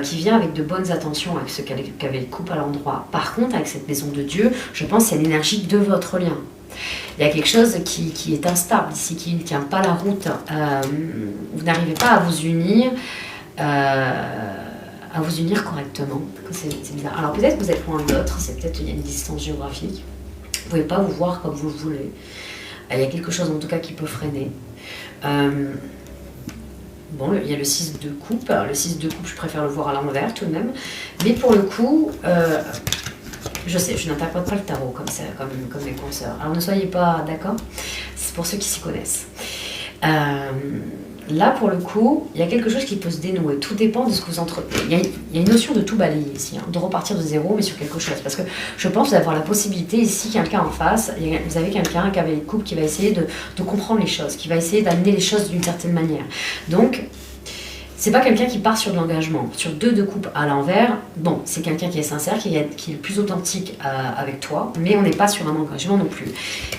qui vient avec de bonnes intentions, avec ce qu'avait coupe à l'endroit. Par contre, avec cette maison de Dieu, je pense qu'il y a l'énergie de votre lien. Il y a quelque chose qui est instable ici, qui ne tient pas la route. Vous n'arrivez pas à vous unir. Correctement. C'est bizarre. Alors peut-être que vous êtes loin de l'autre, c'est peut-être il y a une distance géographique. Vous ne pouvez pas vous voir comme vous le voulez. Il y a quelque chose en tout cas qui peut freiner. Bon, il y a le 6 de coupe. Alors, le 6 de coupe, je préfère le voir à l'envers tout de même. Mais pour le coup, je sais, je n'interprète pas le tarot comme mes consoeurs. Alors ne soyez pas d'accord, c'est pour ceux qui s'y connaissent. Là, pour le coup, il y a quelque chose qui peut se dénouer. Tout dépend de ce que vous entretenez. Il y a une notion de tout balayer ici, de repartir de zéro, mais sur quelque chose. Parce que je pense d'avoir la possibilité, ici, quelqu'un en face, vous avez quelqu'un qui avait une coupe qui va essayer de comprendre les choses, qui va essayer d'amener les choses d'une certaine manière. Donc, c'est pas quelqu'un qui part sur de l'engagement. Sur 2 de coupe à l'envers, bon, c'est quelqu'un qui est sincère, qui est le plus authentique avec toi, mais on n'est pas sur un engagement non plus.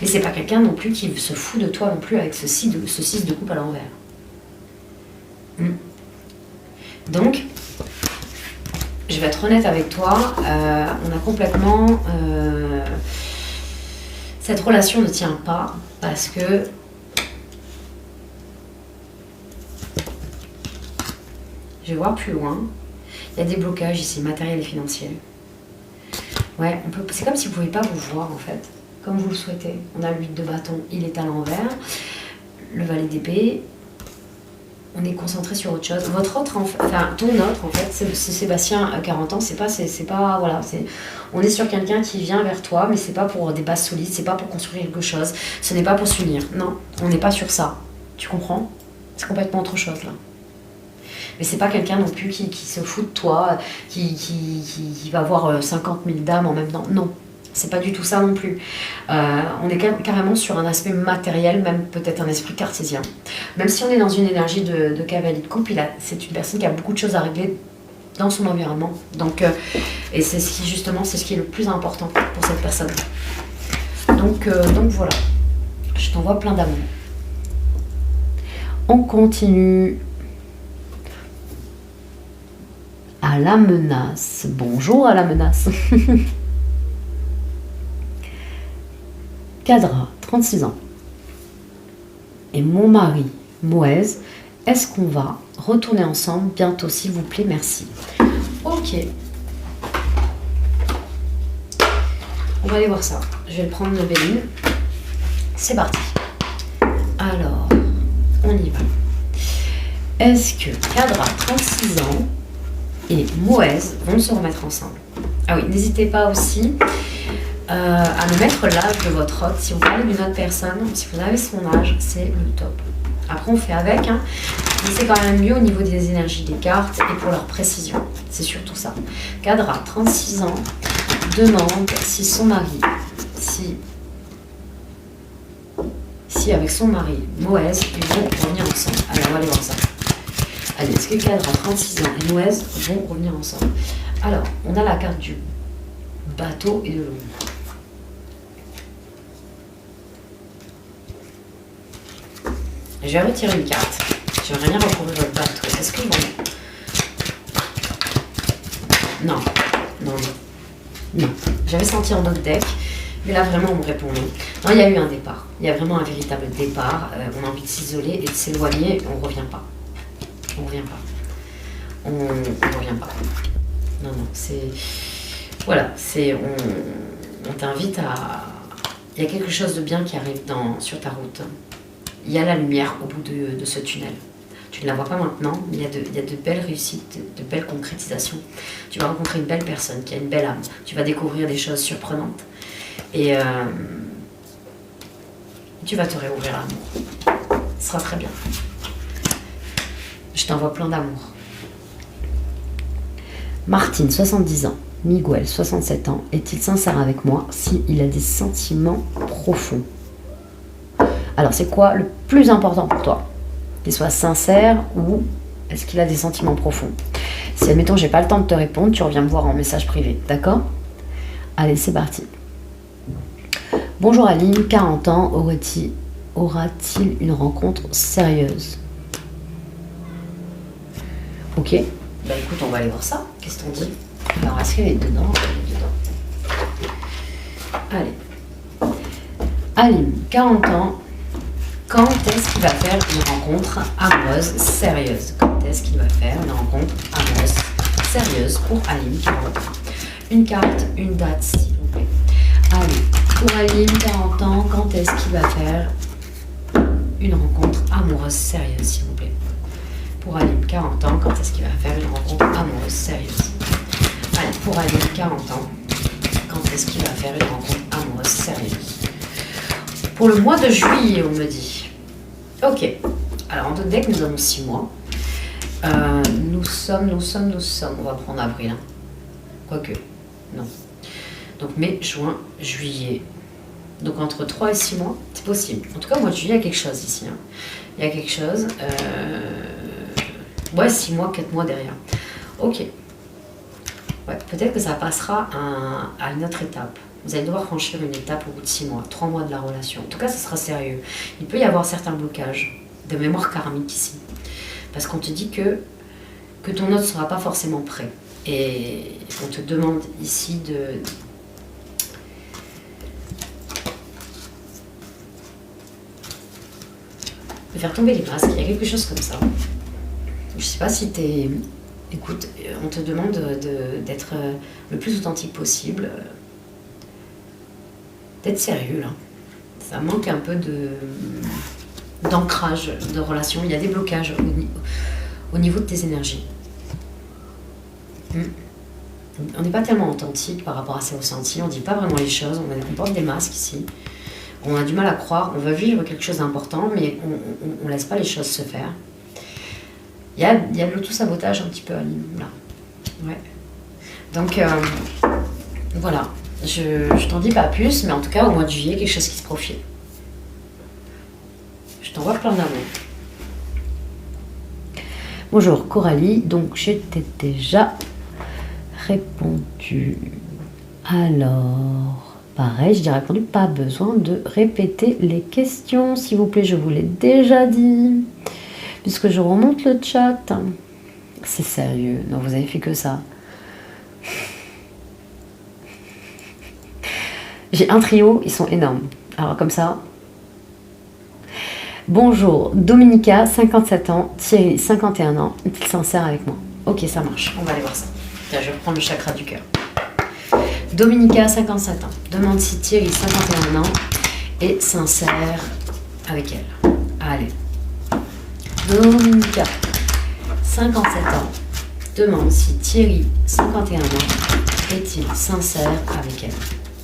Et c'est pas quelqu'un non plus qui se fout de toi non plus avec ce 6 de coupe à l'envers. Donc, je vais être honnête avec toi, on a complètement... cette relation ne tient pas parce que je vais voir plus loin. Il y a des blocages ici, matériels et financiers. Ouais, c'est comme si vous ne pouviez pas vous voir en fait, comme vous le souhaitez. On a le 8 de bâton, il est à l'envers. Le valet d'épée. On est concentré sur autre chose. Votre autre, ton autre, en fait, c'est Sébastien, 40 ans, voilà, on est sur quelqu'un qui vient vers toi, mais c'est pas pour des bases solides, c'est pas pour construire quelque chose, ce n'est pas pour s'unir, non, on n'est pas sur ça, tu comprends? C'est complètement autre chose, là. Mais c'est pas quelqu'un non plus qui se fout de toi, qui va avoir 50 000 dames en même temps, non. C'est pas du tout ça non plus. On est carrément sur un aspect matériel, même peut-être un esprit cartésien. Même si on est dans une énergie de cavalier de coupe, c'est une personne qui a beaucoup de choses à régler dans son environnement. Donc, et c'est ce qui est le plus important pour cette personne. Donc voilà, je t'envoie plein d'amour. On continue. À la menace. Bonjour à la menace. Cadra, 36 ans. Et mon mari, Moïse, est-ce qu'on va retourner ensemble bientôt, s'il vous plaît, merci. Ok. On va aller voir ça. Je vais le prendre le béline. C'est parti. Alors, on y va. Est-ce que Cadra, 36 ans, et Moïse vont se remettre ensemble? Ah oui, n'hésitez pas aussi à me mettre l'âge de votre hôte. Si vous parlez d'une autre personne, si vous avez son âge, c'est le top. Après, on fait avec, hein, mais c'est quand même mieux au niveau des énergies des cartes et pour leur précision. C'est surtout ça. Cadra, 36 ans, demande si son mari, si avec son mari, Moïse, ils vont revenir ensemble. Alors, on va aller voir ça. Allez, est-ce que Cadra, 36 ans et Moïse vont revenir ensemble? Alors, on a la carte du bateau et de l'eau. Je vais retirer une carte. Je vais rien recouvrir votre bateau. Est-ce qu'ils vont... Non. J'avais senti en autre deck, mais là vraiment on me répond non. Non, il y a eu un départ. Il y a vraiment un véritable départ. On a envie de s'isoler et de s'éloigner. On ne revient pas. On revient pas. Non, c'est... Voilà, c'est... on t'invite à... Il y a quelque chose de bien qui arrive sur ta route. Il y a la lumière au bout de ce tunnel. Tu ne la vois pas maintenant, mais il y a de belles réussites, de belles concrétisations. Tu vas rencontrer une belle personne qui a une belle âme. Tu vas découvrir des choses surprenantes. Et tu vas te réouvrir à l'amour. Ce sera très bien. Je t'envoie plein d'amour. Martine, 70 ans. Miguel, 67 ans. Est-il sincère avec moi s'il a des sentiments profonds? Alors, c'est quoi le plus important pour toi? Qu'il soit sincère ou est-ce qu'il a des sentiments profonds? Si, admettons, j'ai pas le temps de te répondre, tu reviens me voir en message privé, d'accord? Allez, c'est parti. Bonjour Aline, 40 ans, aura-t-il une rencontre sérieuse? Ok, bah écoute, on va aller voir ça. Qu'est-ce qu'on dit? Alors, est-ce qu'elle est dedans? Allez. Aline, 40 ans. Quand est-ce qu'il va faire une rencontre amoureuse sérieuse? Quand est-ce qu'il va faire une rencontre amoureuse sérieuse pour Aline, 40 ans? Une carte, une date, s'il vous plaît. Allez, pour Aline, 40 ans, quand est-ce qu'il va faire une rencontre amoureuse sérieuse, s'il vous plaît? Pour Aline, 40 ans, quand est-ce qu'il va faire une rencontre amoureuse sérieuse? Allez, pour Aline, 40 ans, quand est-ce qu'il va faire une rencontre amoureuse sérieuse? Pour le mois de juillet, on me dit. Ok. Alors, en deck, nous avons 6 mois. Nous sommes. On va prendre avril. Hein. Quoique. Non. Donc, mai, juin, juillet. Donc, entre 3 et 6 mois, c'est possible. En tout cas, au mois de juillet, il y a quelque chose ici. Hein. Il y a quelque chose. Ouais, 6 mois, 4 mois derrière. Ok. Ouais, peut-être que ça passera à une autre étape. Vous allez devoir franchir une étape au bout de 6 mois, 3 mois de la relation. En tout cas, ce sera sérieux. Il peut y avoir certains blocages de mémoire karmique ici. Parce qu'on te dit que ton autre ne sera pas forcément prêt. Et on te demande ici de faire tomber les masques. Il y a quelque chose comme ça. Je ne sais pas si t'es... Écoute, on te demande d'être le plus authentique possible. D'être sérieux, là. Ça manque un peu d'ancrage de relation. Il y a des blocages au niveau de tes énergies. On n'est pas tellement authentique par rapport à ses ressentis. On ne dit pas vraiment les choses. On porte des masques ici. On a du mal à croire. On veut vivre quelque chose d'important, mais on ne laisse pas les choses se faire. Il y a de l'auto-sabotage un petit peu, Aline, là. Ouais. Donc, voilà. Je t'en dis pas plus, mais en tout cas, au mois de juillet, quelque chose qui se profile. Je t'envoie plein d'amour. Bonjour Coralie, donc je t'ai déjà répondu. Alors, pareil, je t'ai répondu, pas besoin de répéter les questions, s'il vous plaît, je vous l'ai déjà dit. Puisque je remonte le chat. C'est sérieux, non, vous avez fait que ça. J'ai un trio, ils sont énormes. Alors comme ça. Bonjour, Dominica, 57 ans, Thierry, 51 ans. Est-il sincère avec moi? Ok, ça marche, on va aller voir ça. Tiens, je vais reprendre le chakra du cœur. Dominica, 57 ans. Demande si Thierry, 51 ans, est sincère avec elle. Allez. Dominica, 57 ans. Demande si Thierry, 51 ans, est-il sincère avec elle.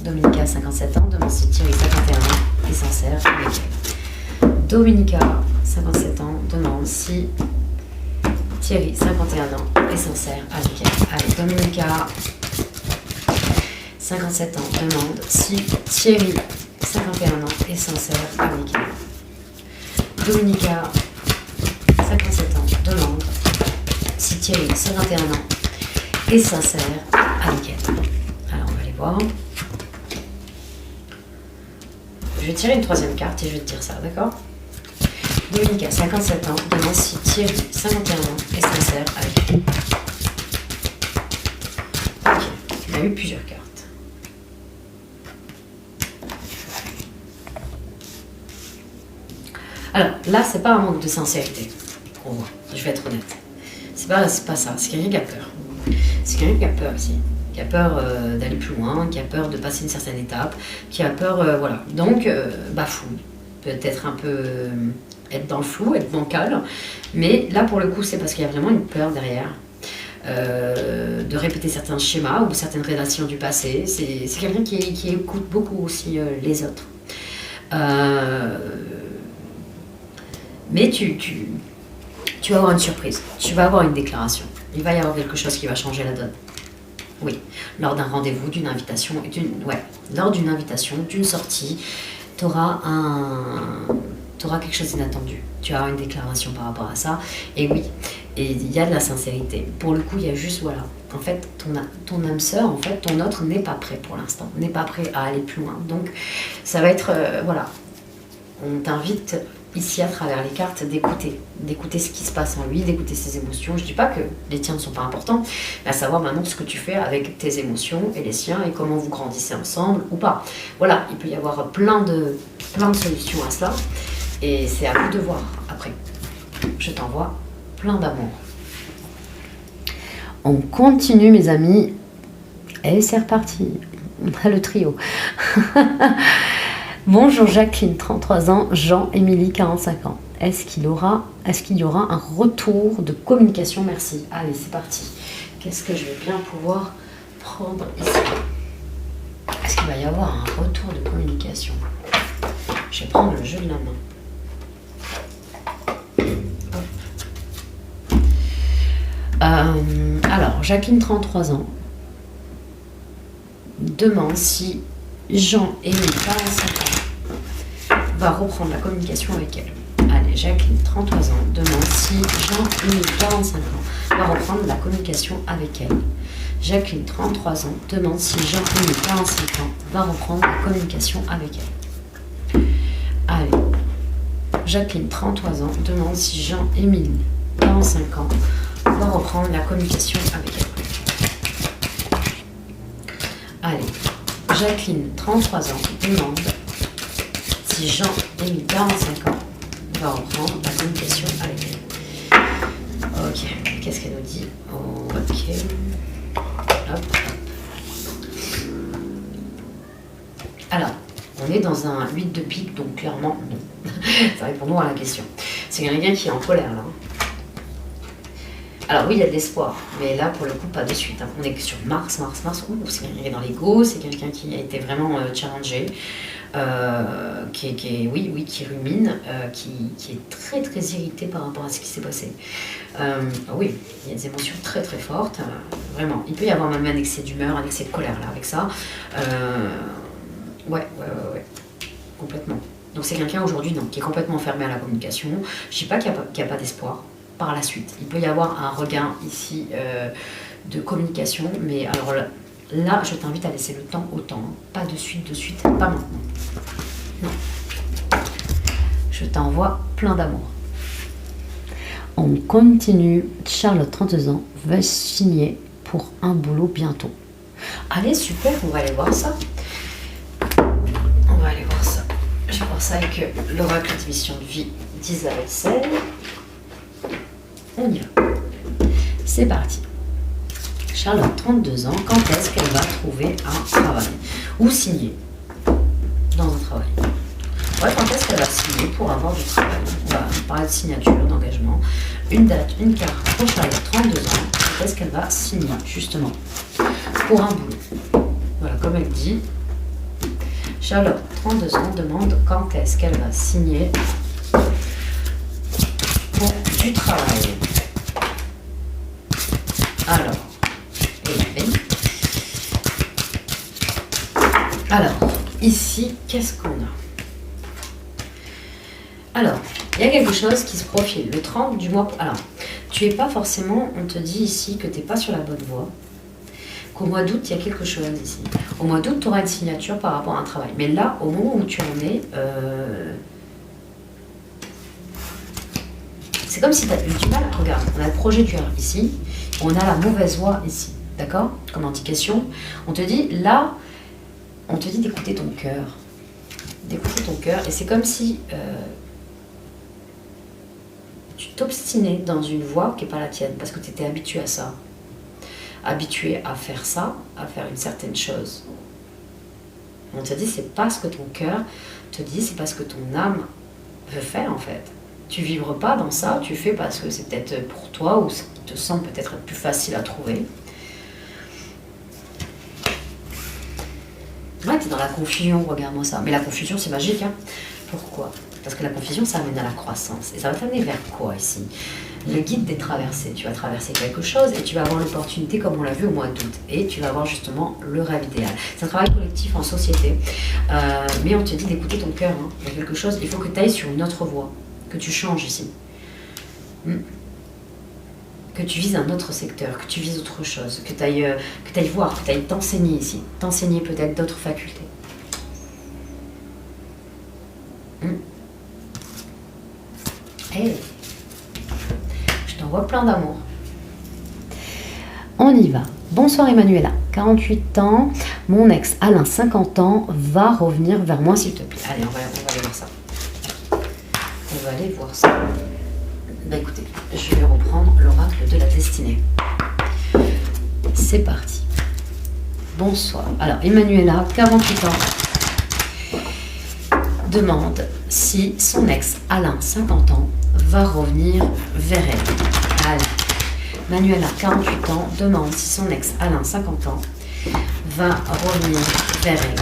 Dominica, 57 ans, demande si Thierry, 51 ans, est sincère avec elle. Dominica, 57 ans, demande si Thierry, 51 ans, est sincère avec elle. Allez, Dominica, 57 ans, demande si Thierry, 51 ans, est sincère avec elle. Dominica, 57 ans, demande si Thierry, 51 ans, est sincère avec elle. Alors, on va aller voir. Je vais tirer une troisième carte et je vais te dire ça, d'accord? Dominica, 57 ans, demande si Thierry, 51 ans, est sincère avec elle. Ok, il a eu plusieurs cartes. Alors, là, c'est pas un manque de sincérité, pour moi, je vais être honnête. C'est pas ça, c'est quelqu'un qui a peur. C'est quelqu'un qui a peur ici. qui a peur d'aller plus loin, qui a peur de passer une certaine étape, qui a peur, voilà. Donc, bafoue, peut-être un peu être dans le flou, être bancal, mais là pour le coup c'est parce qu'il y a vraiment une peur derrière. De répéter certains schémas ou certaines relations du passé. C'est quelqu'un qui écoute beaucoup aussi les autres. Mais tu vas avoir une surprise, tu vas avoir une déclaration. Il va y avoir quelque chose qui va changer la donne. Oui, lors d'un rendez-vous, d'une invitation, lors d'une invitation, d'une sortie, tu auras quelque chose d'inattendu. Tu as une déclaration par rapport à ça. Et oui, et il y a de la sincérité. Pour le coup, il y a juste, voilà, en fait, ton âme sœur, en fait, ton autre n'est pas prêt pour l'instant, n'est pas prêt à aller plus loin. Donc, ça va être, voilà, on t'invite ici à travers les cartes d'écouter ce qui se passe en lui, d'écouter ses émotions. Je dis pas que les tiens ne sont pas importants, mais à savoir maintenant ce que tu fais avec tes émotions et les siens et comment vous grandissez ensemble ou pas. Voilà, il peut y avoir plein de solutions à cela et c'est à vous de voir après. Je t'envoie plein d'amour. On continue mes amis et c'est reparti. On a le trio. Bonjour Jacqueline, 33 ans, Jean-Émilie, 45 ans. Est-ce qu'il y aura un retour de communication? Merci. Allez, c'est parti. Qu'est-ce que je vais bien pouvoir prendre ici? Est-ce qu'il va y avoir un retour de communication? Je vais prendre le jeu de la main. Alors, Jacqueline, 33 ans, demande si Jean-Émilie, 45 ans, va reprendre la communication avec elle. Allez, Jacqueline, 33 ans, demande si Jean-Émilie, 45 ans, va reprendre la communication avec elle. Jacqueline, 33 ans, demande si Jean-Émilie, 45 ans, va reprendre la communication avec elle. Allez, Jacqueline, 33 ans, demande si Jean-Émilie, 45 ans, va reprendre la communication avec elle. Allez, Jacqueline, 33 ans, demande si Jean-Émilie, 45 ans, va reprendre la communication avec elle. Ok, qu'est-ce qu'elle nous dit? Ok. Hop, hop. Alors, on est dans un 8 de pique, donc clairement, non. Ça répond non à la question. C'est quelqu'un qui est en colère, là. Alors oui, il y a de l'espoir, mais là, pour le coup, pas de suite. Hein. On est sur Mars. C'est quelqu'un qui est dans l'ego, c'est quelqu'un qui a été vraiment challengé, qui rumine, qui est très, très irrité par rapport à ce qui s'est passé. Oui, il y a des émotions très, très fortes, vraiment. Il peut y avoir même un excès d'humeur, un excès de colère, là, avec ça. Ouais, complètement. Donc c'est quelqu'un aujourd'hui, non, qui est complètement fermé à la communication. Je ne dis pas qu'il n'y a pas d'espoir. Par la suite, il peut y avoir un regain ici de communication, mais alors là, je t'invite à laisser le temps au temps, pas de suite, pas maintenant. Non. Je t'envoie plein d'amour. On continue. Charlotte, 32 ans, va signer pour un boulot bientôt. Allez, super, on va aller voir ça. Je vais voir ça avec l'oracle d'émission de vie d'Isabelle Selle. On y va. C'est parti. Charlotte, 32 ans, quand est-ce qu'elle va trouver un travail? Ou signer dans un travail? Ouais, quand est-ce qu'elle va signer pour avoir du travail? On va parler de signature, d'engagement. Une date, une carte pour Charlotte, 32 ans. Quand est-ce qu'elle va signer, justement, pour un boulot? Voilà, comme elle dit. Charlotte, 32 ans, demande quand est-ce qu'elle va signer pour du travail. Alors, ici, qu'est-ce qu'on a? Alors, il y a quelque chose qui se profile. Le 30 du mois... Alors, tu n'es pas forcément... On te dit ici que tu n'es pas sur la bonne voie. Qu'au mois d'août, il y a quelque chose ici. Au mois d'août, tu auras une signature par rapport à un travail. Mais là, au moment où tu en es... C'est comme si tu as eu du mal. Regarde, on a le projet du R ici. On a la mauvaise voie ici. D'accord? Comme indication. On te dit, là... On te dit d'écouter ton cœur. D'écouter ton cœur. Et c'est comme si tu t'obstinais dans une voie qui n'est pas la tienne. Parce que tu étais habitué à ça. habitué à faire ça, à faire une certaine chose. On te dit, c'est pas ce que ton cœur te dit, c'est pas ce que ton âme veut faire en fait. Tu vibres pas dans ça, tu fais parce que c'est peut-être pour toi ou ce qui te semble peut-être être plus facile à trouver. Ouais, t'es dans la confusion, regarde-moi ça. Mais la confusion, c'est magique, hein. Pourquoi? Parce que la confusion, ça amène à la croissance. Et ça va t'amener vers quoi ici? Le guide des traversées. Tu vas traverser quelque chose et tu vas avoir l'opportunité, comme on l'a vu au mois d'août. Et tu vas avoir justement le rêve idéal. C'est un travail collectif en société. Mais on te dit d'écouter ton cœur. Hein. Il y a quelque chose, il faut que tu ailles sur une autre voie. Que tu changes ici. Que tu vises un autre secteur, que tu vises autre chose. Que tu ailles voir, que tu ailles t'enseigner ici. T'enseigner peut-être d'autres facultés. Hey. Je t'envoie plein d'amour. On y va. Bonsoir Emmanuela, 48 ans. Mon ex Alain, 50 ans, va revenir vers moi s'il te plaît. Allez, on va aller voir ça. On va aller voir ça. Bah écoutez, je vais reprendre l'oracle de la destinée. C'est parti. Bonsoir. Alors, Emmanuela, 48 ans, demande si son ex Alain, 50 ans, va revenir vers elle. Allez. Manuela, 48 ans, demande si son ex Alain, 50 ans, va revenir vers elle.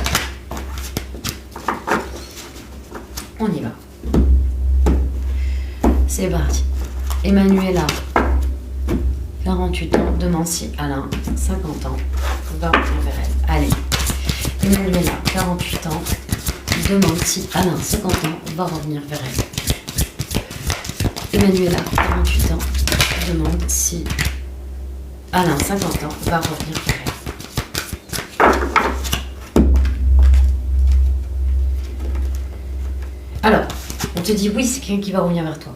On y va. C'est parti. Emmanuela, 48 ans, demande si Alain, 50 ans, va revenir vers elle. Allez. Emmanuela, 48 ans, demande si Alain, 50 ans, va revenir vers elle. Emmanuela, 48 ans, demande si Alain, 50 ans, va revenir vers elle. Alors, on te dit oui, c'est quelqu'un qui va revenir vers toi.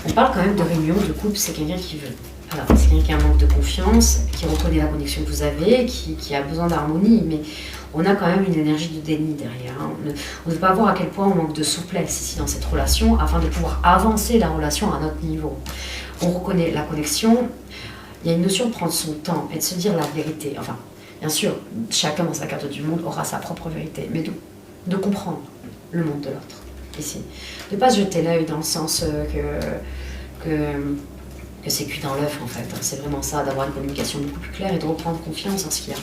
On parle quand même de réunion, de couple, c'est quelqu'un qui veut. Alors, c'est quelqu'un qui a un manque de confiance, qui reconnaît la connexion que vous avez, qui a besoin d'harmonie, mais on a quand même une énergie de déni derrière. On ne peut pas voir à quel point on manque de souplesse ici dans cette relation afin de pouvoir avancer la relation à notre niveau. On reconnaît la connexion, il y a une notion de prendre son temps et de se dire la vérité. Enfin, bien sûr, chacun dans sa carte du monde aura sa propre vérité, mais de comprendre le monde de l'autre ici. De ne pas se jeter l'œil dans le sens que c'est cuit dans l'œuf en fait. C'est vraiment ça, d'avoir une communication beaucoup plus claire et de reprendre confiance en ce qu'il y a.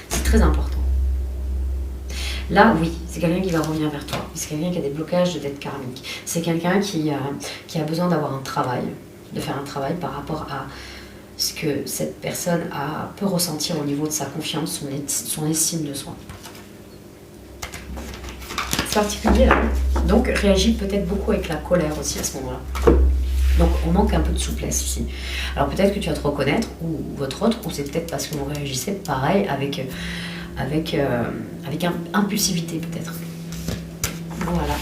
C'est très important. Là, oui, c'est quelqu'un qui va revenir vers toi. C'est quelqu'un qui a des blocages de dette karmique. C'est quelqu'un qui a besoin d'avoir un travail, de faire un travail par rapport à ce que cette personne peut ressentir au niveau de sa confiance, son estime de soi. C'est particulier là. Donc réagit peut-être beaucoup avec la colère aussi à ce moment-là. Donc on manque un peu de souplesse ici. Alors peut-être que tu vas te reconnaître, ou votre autre, ou c'est peut-être parce que vous réagissez pareil avec impulsivité peut-être. Voilà.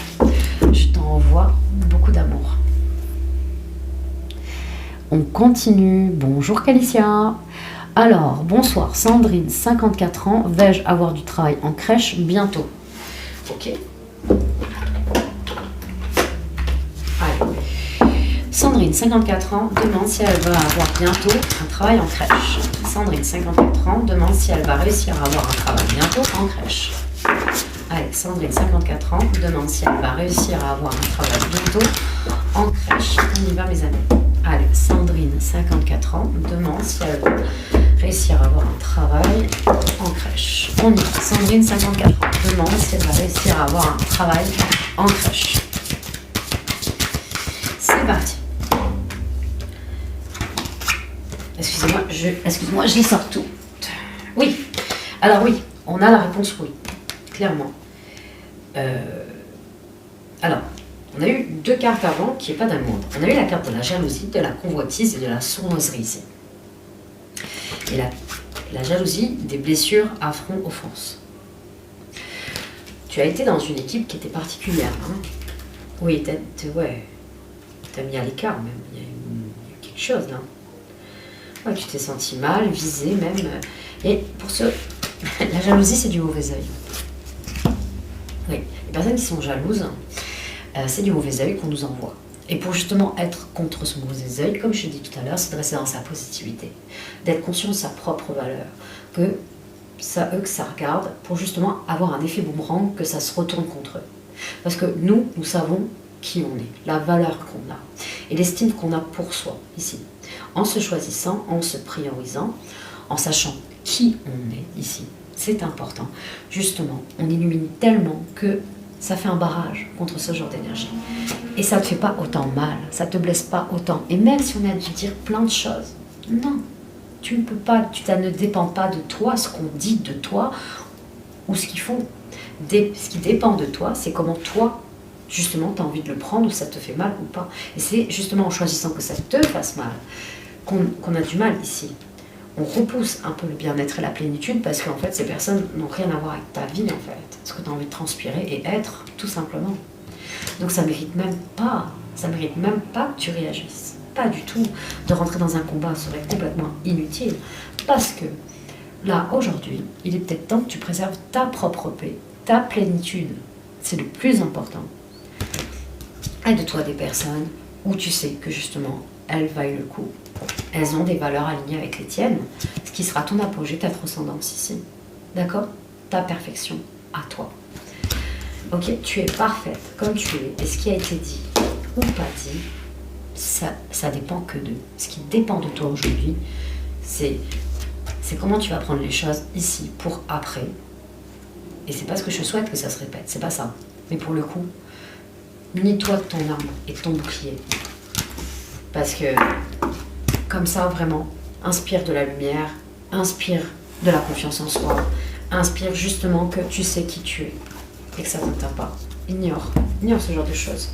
Je t'envoie beaucoup d'amour. On continue. Bonjour Calicia. Alors, bonsoir Sandrine, 54 ans. Vais-je avoir du travail en crèche bientôt? Ok. Allez. Sandrine, 54 ans, demande si elle va avoir bientôt un travail en crèche. Sandrine, 54 ans, demande si elle va réussir à avoir un travail bientôt en crèche. Allez, Sandrine, 54 ans, demande si elle va réussir à avoir un travail bientôt en crèche. On y va mes amis. Allez, Sandrine, 54 ans, demande si elle va réussir à avoir un travail en crèche. On y va. Sandrine, 54 ans, demande si elle va réussir à avoir un travail en crèche. C'est parti. Excusez-moi, je sors tout. Oui. Alors oui, on a la réponse oui. Clairement. Alors, on a eu deux cartes avant qui n'est pas d'amour. On a eu la carte de la jalousie, de la convoitise et de la sournoiserie ici. Et la jalousie, des blessures, affronts, offenses. Tu as été dans une équipe qui était particulière. Hein. Oui, t'as mis à l'écart même. Il y a quelque chose là. Ouais, tu t'es senti mal, visé même. Et pour la jalousie, c'est du mauvais œil. Oui, les personnes qui sont jalouses, c'est du mauvais œil qu'on nous envoie. Et pour justement être contre ce mauvais œil, comme je t'ai dit tout à l'heure, c'est de rester dans sa positivité, d'être conscient de sa propre valeur, que ça regarde, pour justement avoir un effet boomerang, que ça se retourne contre eux. Parce que nous savons qui on est, la valeur qu'on a, et l'estime qu'on a pour soi, ici. En se choisissant, en se priorisant, en sachant qui on est ici. C'est important. Justement, on illumine tellement que ça fait un barrage contre ce genre d'énergie. Et ça ne te fait pas autant mal, ça ne te blesse pas autant. Et même si on a dû dire plein de choses, non, tu ne peux pas, ça ne dépend pas de toi, ce qu'on dit de toi ou ce qu'ils font. Ce qui dépend de toi, c'est comment toi, justement, tu as envie de le prendre ou ça te fait mal ou pas. Et c'est justement en choisissant que ça te fasse mal qu'on a du mal ici. On repousse un peu le bien-être et la plénitude parce qu'en fait, ces personnes n'ont rien à voir avec ta vie, en fait. Ce que tu as envie de transpirer et être, tout simplement. Donc ça mérite même pas que tu réagisses. Pas du tout. De rentrer dans un combat serait complètement inutile. Parce que là, aujourd'hui, il est peut-être temps que tu préserves ta propre paix, ta plénitude. C'est le plus important. Aide-toi des personnes où tu sais que justement, elles vaillent le coup. Elles ont des valeurs alignées avec les tiennes, ce qui sera ton apogée, ta transcendance ici. D'accord? Ta perfection à toi. Ok, tu es parfaite comme tu es. Et ce qui a été dit ou pas dit, ça dépend que de. Ce qui dépend de toi aujourd'hui, c'est comment tu vas prendre les choses ici pour après. Et c'est pas ce que je souhaite que ça se répète, c'est pas ça. Mais pour le coup, munis-toi de ton arme et de ton bouclier. Parce que, comme ça, vraiment, inspire de la lumière, inspire de la confiance en soi, inspire justement que tu sais qui tu es et que ça ne t'atteint pas. Ignore ce genre de choses,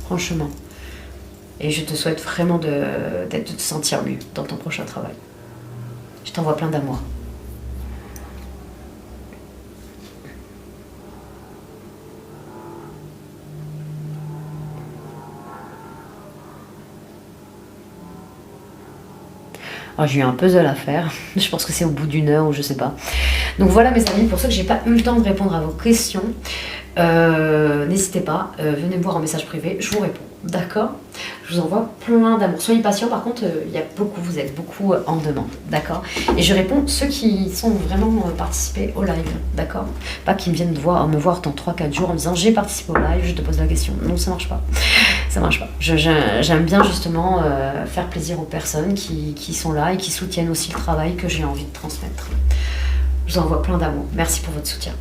franchement. Et je te souhaite vraiment de te sentir mieux dans ton prochain travail. Je t'envoie plein d'amour. Alors, j'ai eu un puzzle à faire, je pense que c'est au bout d'une heure ou je sais pas. Donc voilà mes amis, pour ceux que j'ai pas eu le temps de répondre à vos questions, n'hésitez pas, venez me voir en message privé, je vous réponds, d'accord? Je vous envoie plein d'amour. Soyez patients, par contre, vous êtes beaucoup en demande, d'accord? Et je réponds ceux qui sont vraiment participés au live, d'accord? Pas qui viennent me voir dans 3-4 jours en me disant j'ai participé au live, je te pose la question. Non, ça marche pas. Ça marche pas. J'aime bien justement faire plaisir aux personnes qui sont là et qui soutiennent aussi le travail que j'ai envie de transmettre. Je vous envoie plein d'amour. Merci pour votre soutien.